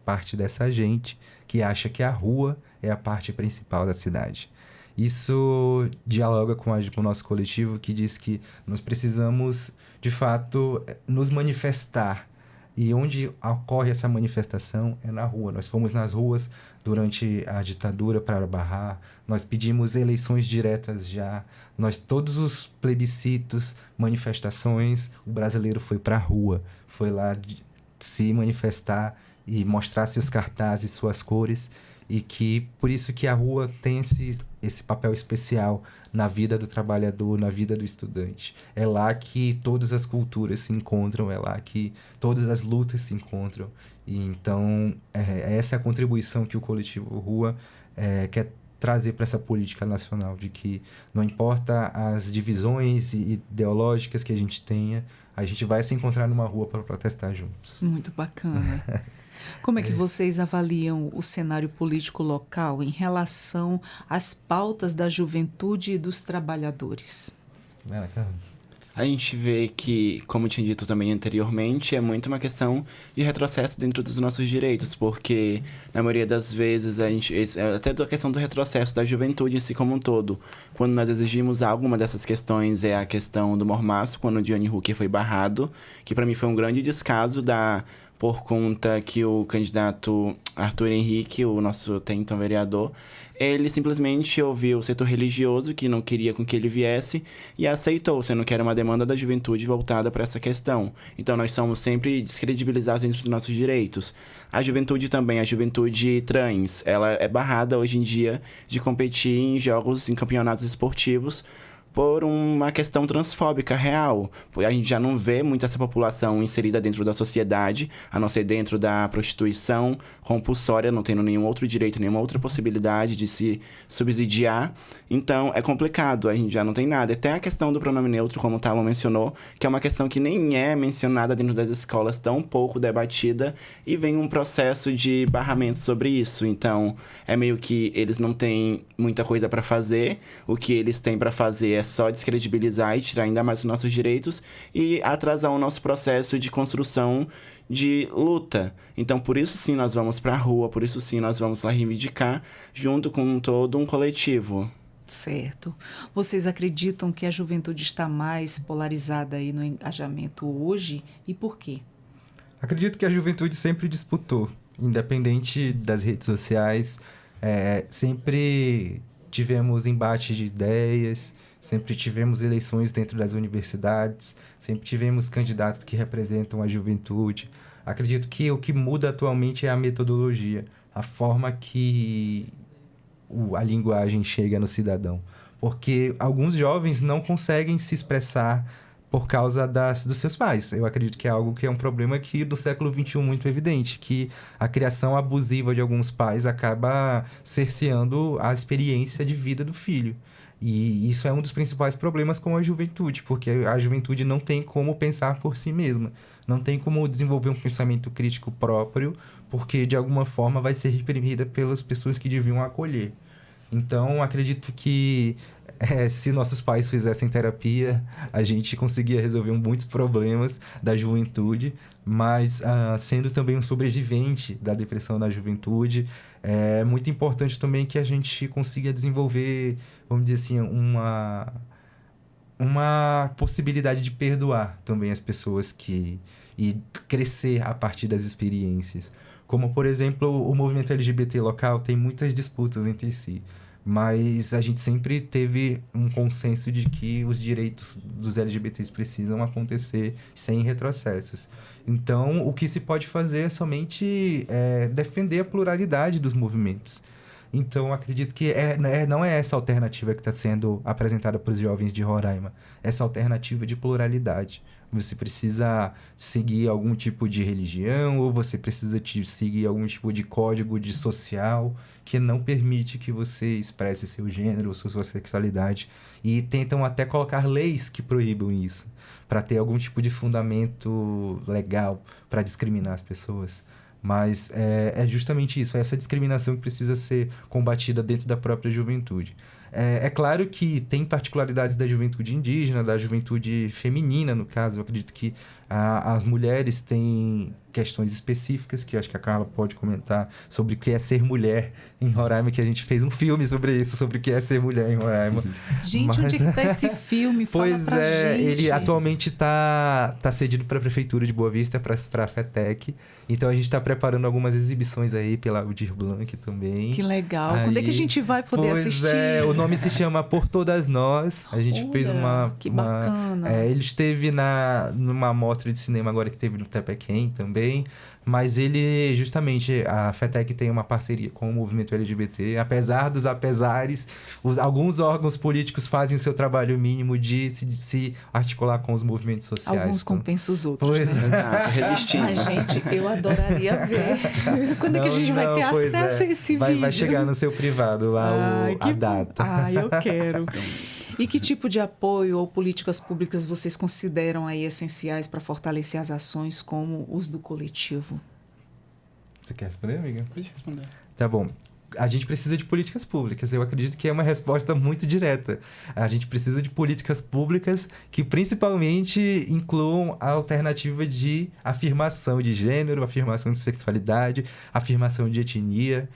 Speaker 2: parte dessa gente que acha que a rua é a parte principal da cidade. Isso dialoga com o nosso coletivo, que diz que nós precisamos, de fato, nos manifestar. E onde ocorre essa manifestação é na rua. Nós fomos nas ruas durante a ditadura para barrar, nós pedimos eleições diretas já, todos os plebiscitos, manifestações, o brasileiro foi para a rua, foi lá se manifestar e mostrar seus cartazes, suas cores, e que por isso que a rua tem esse papel especial na vida do trabalhador, na vida do estudante. É lá que todas as culturas se encontram, é lá que todas as lutas se encontram. E então, essa é a contribuição que o Coletivo Rua quer trazer para essa política nacional, de que não importa as divisões ideológicas que a gente tenha, a gente vai se encontrar numa rua para protestar juntos.
Speaker 1: Muito bacana. Como é que vocês avaliam o cenário político local em relação às pautas da juventude e dos trabalhadores?
Speaker 3: A gente vê que, como eu tinha dito também anteriormente, é muito uma questão de retrocesso dentro dos nossos direitos, porque, na maioria das vezes, até a questão do retrocesso da juventude em si como um todo. Quando nós exigimos alguma dessas questões, é a questão do mormaço, quando o Johnny Hooker foi barrado, que para mim foi um grande descaso por conta que o candidato Arthur Henrique, o nosso até então vereador, ele simplesmente ouviu o setor religioso, que não queria com que ele viesse, e aceitou, sendo que era uma demanda da juventude voltada para essa questão. Então, nós somos sempre descredibilizados dentro dos nossos direitos. A juventude também, a juventude trans, ela é barrada hoje em dia de competir em campeonatos esportivos, por uma questão transfóbica real. A gente já não vê muito essa população inserida dentro da sociedade, a não ser dentro da prostituição compulsória, não tendo nenhum outro direito, nenhuma outra possibilidade de se subsidiar. Então, é complicado, a gente já não tem nada. Até a questão do pronome neutro, como o Talon mencionou, que é uma questão que nem é mencionada dentro das escolas, tão pouco debatida, e vem um processo de barramento sobre isso. Então, é meio que eles não têm muita coisa para fazer, o que eles têm para fazer é é só descredibilizar e tirar ainda mais os nossos direitos e atrasar o nosso processo de construção de luta. Então, por isso sim nós vamos pra rua, por isso sim nós vamos lá reivindicar junto com todo um coletivo.
Speaker 1: Certo. Vocês acreditam que a juventude está mais polarizada aí no engajamento hoje e por quê?
Speaker 2: Acredito que a juventude sempre disputou, independente das redes sociais, sempre tivemos embates de ideias, sempre tivemos eleições dentro das universidades, sempre tivemos candidatos que representam a juventude. Acredito que o que muda atualmente é a metodologia, a forma que a linguagem chega no cidadão. Porque alguns jovens não conseguem se expressar por causa dos seus pais. Eu acredito que é algo que é um problema que no século XXI muito evidente, que a criação abusiva de alguns pais acaba cerceando a experiência de vida do filho. E isso é um dos principais problemas com a juventude, porque a juventude não tem como pensar por si mesma, não tem como desenvolver um pensamento crítico próprio, porque de alguma forma vai ser reprimida pelas pessoas que deviam acolher. Então, acredito que se nossos pais fizessem terapia, a gente conseguia resolver muitos problemas da juventude, mas sendo também um sobrevivente da depressão na juventude, é muito importante também que a gente consiga desenvolver, vamos dizer assim, uma possibilidade de perdoar também as pessoas e crescer a partir das experiências. Como, por exemplo, o movimento LGBT local tem muitas disputas entre si, mas a gente sempre teve um consenso de que os direitos dos LGBTs precisam acontecer sem retrocessos. Então, o que se pode fazer é somente defender a pluralidade dos movimentos. Então, acredito que não é essa alternativa que está sendo apresentada para os jovens de Roraima, essa alternativa de pluralidade. Você precisa seguir algum tipo de religião ou você precisa seguir algum tipo de código social que não permite que você expresse seu gênero ou sua sexualidade. E tentam até colocar leis que proíbam isso, para ter algum tipo de fundamento legal para discriminar as pessoas. Mas é justamente isso, é essa discriminação que precisa ser combatida dentro da própria juventude. É claro que tem particularidades da juventude indígena, da juventude feminina, no caso. Eu acredito que as mulheres têm questões específicas, que eu acho que a Carla pode comentar, sobre o que é ser mulher em Roraima, que a gente fez um filme sobre isso, sobre o que é ser mulher em Roraima.
Speaker 1: Gente, onde é que tá esse filme? Fala
Speaker 2: pois
Speaker 1: pra gente.
Speaker 2: Ele atualmente tá cedido para a Prefeitura de Boa Vista, para a FETEC. Então a gente está preparando algumas exibições aí pela Aldir Blanc também.
Speaker 1: Que legal. Quando é que a gente vai poder assistir?
Speaker 2: O nome se chama Por Todas Nós. A gente fez
Speaker 1: Que bacana.
Speaker 2: Ele esteve numa mostra de cinema agora que teve no Tepequém também. Mas ele, justamente, a FETEC tem uma parceria com o movimento LGBT. Apesar dos apesares, alguns órgãos políticos fazem o seu trabalho mínimo de se articular com os movimentos sociais.
Speaker 1: Alguns compensam os outros,
Speaker 2: pois
Speaker 1: né?
Speaker 3: Resistindo.
Speaker 1: Mas, gente, eu adoraria ver. Quando é que a gente vai ter acesso a esse vídeo?
Speaker 2: Vai chegar no seu privado lá a data.
Speaker 1: Eu quero. E que tipo de apoio ou políticas públicas vocês consideram aí essenciais para fortalecer as ações como os do coletivo?
Speaker 2: Você quer responder, amiga?
Speaker 3: Pode responder.
Speaker 2: Tá bom. A gente precisa de políticas públicas. Eu acredito que é uma resposta muito direta. A gente precisa de políticas públicas que principalmente incluam a alternativa de afirmação de gênero, afirmação de sexualidade, afirmação de etnia.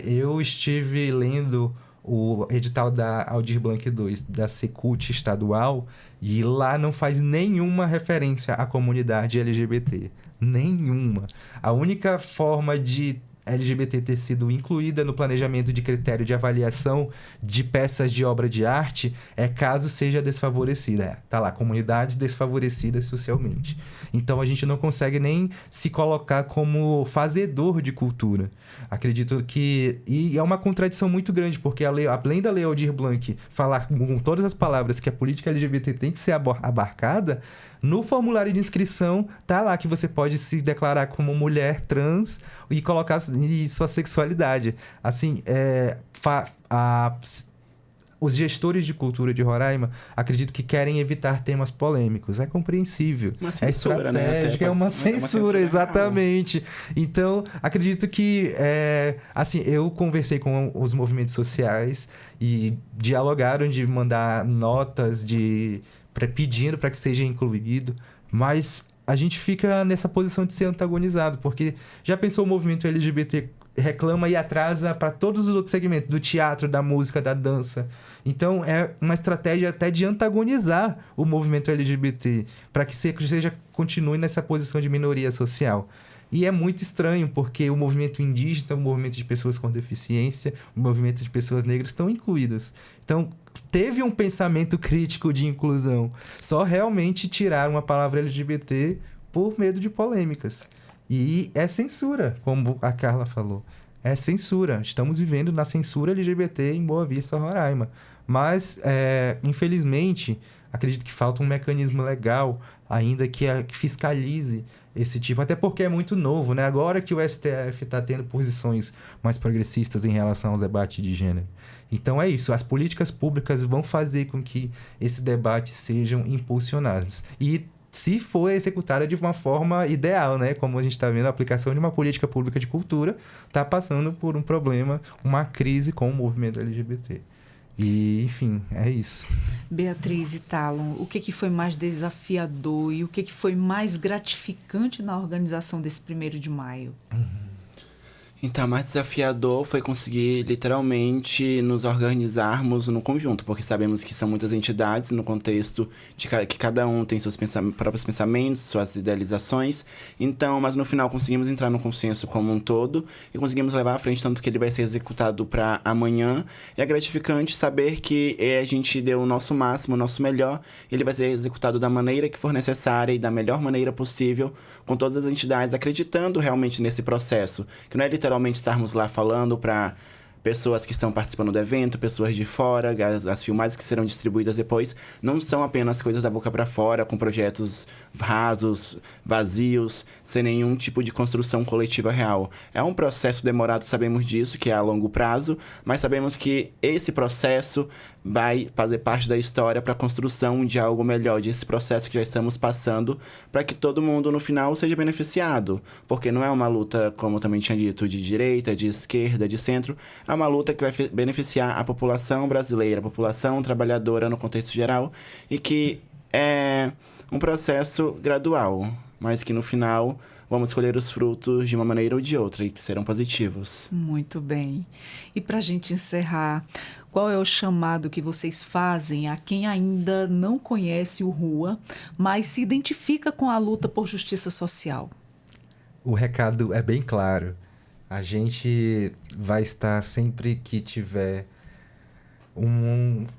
Speaker 2: Eu estive lendo o edital da Aldir Blanc II, da Secult estadual, e lá não faz nenhuma referência à comunidade LGBT. Nenhuma. A única forma de LGBT ter sido incluída no planejamento de critério de avaliação de peças de obra de arte é caso seja desfavorecida. Tá lá, comunidades desfavorecidas socialmente. Então a gente não consegue nem se colocar como fazedor de cultura. Acredito que... E é uma contradição muito grande, porque além da Lei Aldir Blanc falar com todas as palavras que a política LGBT tem que ser abarcada, no formulário de inscrição tá lá que você pode se declarar como mulher trans e colocar sua sexualidade. Assim, os gestores de cultura de Roraima, acredito que querem evitar temas polêmicos. É compreensível.
Speaker 3: Uma censura,
Speaker 2: é estratégico,
Speaker 3: né?
Speaker 2: é uma censura, exatamente. Então, acredito que, assim, eu conversei com os movimentos sociais e dialogaram de mandar notas pedindo para que seja incluído, mas a gente fica nessa posição de ser antagonizado, porque já pensou o movimento LGBT reclama e atrasa para todos os outros segmentos, do teatro, da música, da dança. Então, é uma estratégia até de antagonizar o movimento LGBT, para que continue nessa posição de minoria social. E é muito estranho, porque o movimento indígena, o movimento de pessoas com deficiência, o movimento de pessoas negras estão incluídas. Então, teve um pensamento crítico de inclusão. Só realmente tiraram a palavra LGBT por medo de polêmicas. E é censura, como a Carla falou. É censura. Estamos vivendo na censura LGBT em Boa Vista, Roraima. Mas, infelizmente, acredito que falta um mecanismo legal ainda que fiscalize esse tipo. Até porque é muito novo, né? Agora que o STF está tendo posições mais progressistas em relação ao debate de gênero. Então é isso. As políticas públicas vão fazer com que esse debate sejam impulsionados. E se for executada de uma forma ideal, né? Como a gente está vendo, a aplicação de uma política pública de cultura está passando por um problema, uma crise com o movimento LGBT. E, enfim, é isso.
Speaker 1: Beatriz e Talon, o que foi mais desafiador e o que foi mais gratificante na organização desse 1º de maio?
Speaker 3: Então, mais desafiador foi conseguir, literalmente, nos organizarmos no conjunto, porque sabemos que são muitas entidades no contexto de que cada um tem seus próprios pensamentos, suas idealizações. Então, mas no final conseguimos entrar no consenso como um todo e conseguimos levar à frente, tanto que ele vai ser executado para amanhã. E é gratificante saber que a gente deu o nosso máximo, o nosso melhor. Ele vai ser executado da maneira que for necessária e da melhor maneira possível, com todas as entidades acreditando realmente nesse processo, que não é literalmente estarmos lá falando para pessoas que estão participando do evento, pessoas de fora, as filmagens que serão distribuídas depois, não são apenas coisas da boca para fora, com projetos rasos, vazios, sem nenhum tipo de construção coletiva real. É um processo demorado, sabemos disso, que é a longo prazo, mas sabemos que esse processo vai fazer parte da história para a construção de algo melhor, desse processo que já estamos passando, para que todo mundo, no final, seja beneficiado. Porque não é uma luta, como também tinha dito, de direita, de esquerda, de centro, é uma luta que vai beneficiar a população brasileira, a população trabalhadora no contexto geral, e que é um processo gradual, mas que no final vamos colher os frutos de uma maneira ou de outra e que serão positivos.
Speaker 1: Muito bem. E para a gente encerrar, qual é o chamado que vocês fazem a quem ainda não conhece o RUA, mas se identifica com a luta por justiça social?
Speaker 2: O recado é bem claro. A gente vai estar sempre que tiver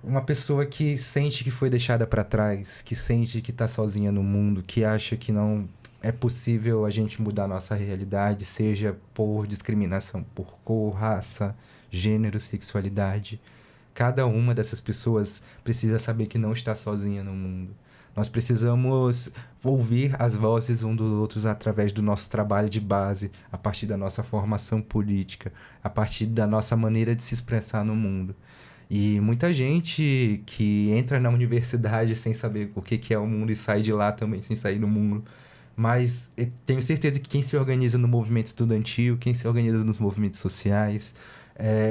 Speaker 2: uma pessoa que sente que foi deixada para trás, que sente que está sozinha no mundo, que acha que não é possível a gente mudar a nossa realidade, seja por discriminação por cor, raça, gênero, sexualidade. Cada uma dessas pessoas precisa saber que não está sozinha no mundo. Nós precisamos ouvir as vozes um dos outros através do nosso trabalho de base, a partir da nossa formação política, a partir da nossa maneira de se expressar no mundo. E muita gente que entra na universidade sem saber o que é o mundo e sai de lá também sem sair do mundo. Mas eu tenho certeza que quem se organiza no movimento estudantil, quem se organiza nos movimentos sociais,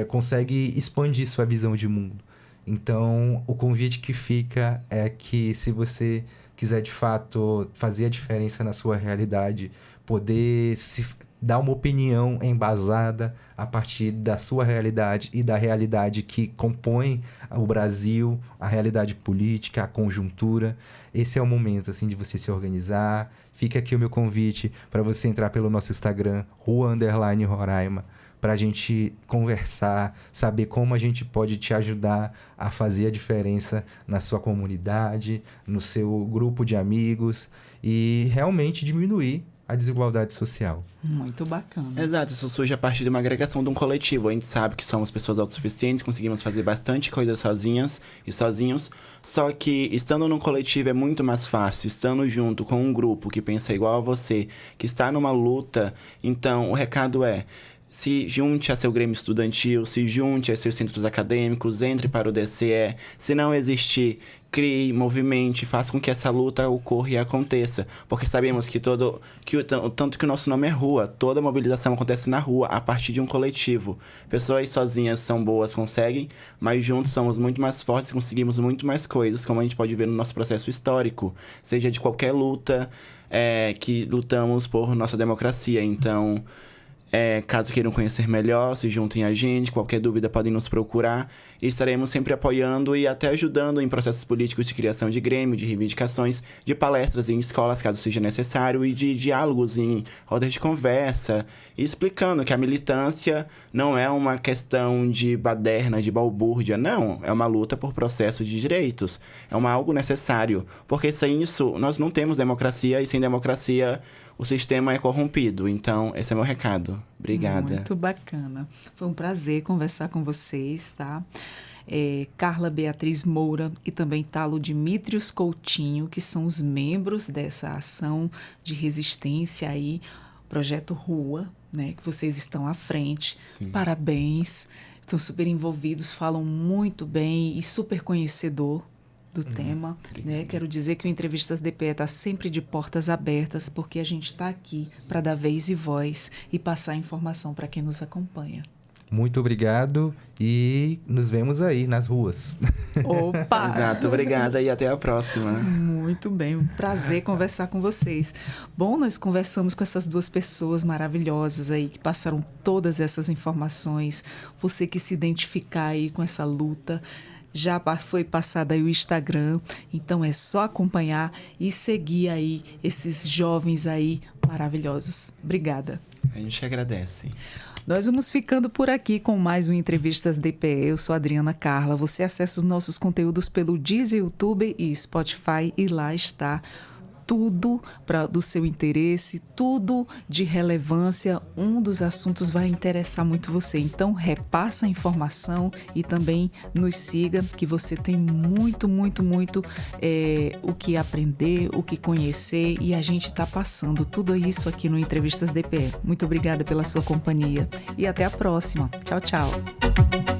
Speaker 2: consegue expandir sua visão de mundo. Então, o convite que fica é que, se você quiser, de fato, fazer a diferença na sua realidade, poder se dar uma opinião embasada a partir da sua realidade e da realidade que compõe o Brasil, a realidade política, a conjuntura, esse é o momento, assim, de você se organizar. Fica aqui o meu convite para você entrar pelo nosso Instagram, Rua_Roraima, para a gente conversar, saber como a gente pode te ajudar a fazer a diferença na sua comunidade, no seu grupo de amigos e realmente diminuir a desigualdade social.
Speaker 1: Muito bacana.
Speaker 3: Exato, isso surge a partir de uma agregação de um coletivo. A gente sabe que somos pessoas autossuficientes, conseguimos fazer bastante coisa sozinhas e sozinhos, só que estando num coletivo é muito mais fácil, estando junto com um grupo que pensa igual a você, que está numa luta. Então, o recado é: se junte a seu grêmio estudantil, se junte a seus centros acadêmicos, entre para o DCE. Se não existir, crie, movimente, faça com que essa luta ocorra e aconteça. Porque sabemos que tanto que o nosso nome é rua, toda mobilização acontece na rua, a partir de um coletivo. Pessoas sozinhas são boas, conseguem, mas juntos somos muito mais fortes e conseguimos muito mais coisas, como a gente pode ver no nosso processo histórico, seja de qualquer luta que lutamos por nossa democracia. Então, caso queiram conhecer melhor, se juntem a gente. Qualquer dúvida podem nos procurar. E estaremos sempre apoiando e até ajudando em processos políticos de criação de grêmio, de reivindicações, de palestras em escolas, caso seja necessário, e de diálogos em rodas de conversa, e explicando que a militância não é uma questão de baderna, de balbúrdia, não. É uma luta por processos de direitos. É algo necessário, porque sem isso nós não temos democracia, e sem democracia o sistema é corrompido. Então, esse é meu recado. Obrigada.
Speaker 1: Muito bacana. Foi um prazer conversar com vocês, tá? Carla Beatriz Moura e também Talo Dimitrios Coutinho, que são os membros dessa ação de resistência aí, Projeto Rua, né? Que vocês estão à frente.
Speaker 3: Sim.
Speaker 1: Parabéns. Estão super envolvidos, falam muito bem e super conhecedor do tema, né? Quero dizer que o Entrevistas DPE está sempre de portas abertas, porque a gente está aqui para dar vez e voz e passar informação para quem nos acompanha.
Speaker 2: Muito obrigado e nos vemos aí nas ruas.
Speaker 1: Opa!
Speaker 3: Exato, obrigada e até a próxima.
Speaker 1: Muito bem, um prazer conversar com vocês. Bom, nós conversamos com essas duas pessoas maravilhosas aí, que passaram todas essas informações. Você que se identificar aí com essa luta, já foi passado aí o Instagram, então é só acompanhar e seguir aí esses jovens aí maravilhosos. Obrigada.
Speaker 3: A gente agradece.
Speaker 1: Nós vamos ficando por aqui com mais um Entrevistas DPE. Eu sou a Adriana Carla. Você acessa os nossos conteúdos pelo Deezer, YouTube e Spotify, e lá está tudo do seu interesse, tudo de relevância. Um dos assuntos vai interessar muito você. Então, repassa a informação e também nos siga, que você tem muito, muito, muito o que aprender, o que conhecer, e a gente está passando tudo isso aqui no Entrevistas DPE. Muito obrigada pela sua companhia e até a próxima. Tchau, tchau.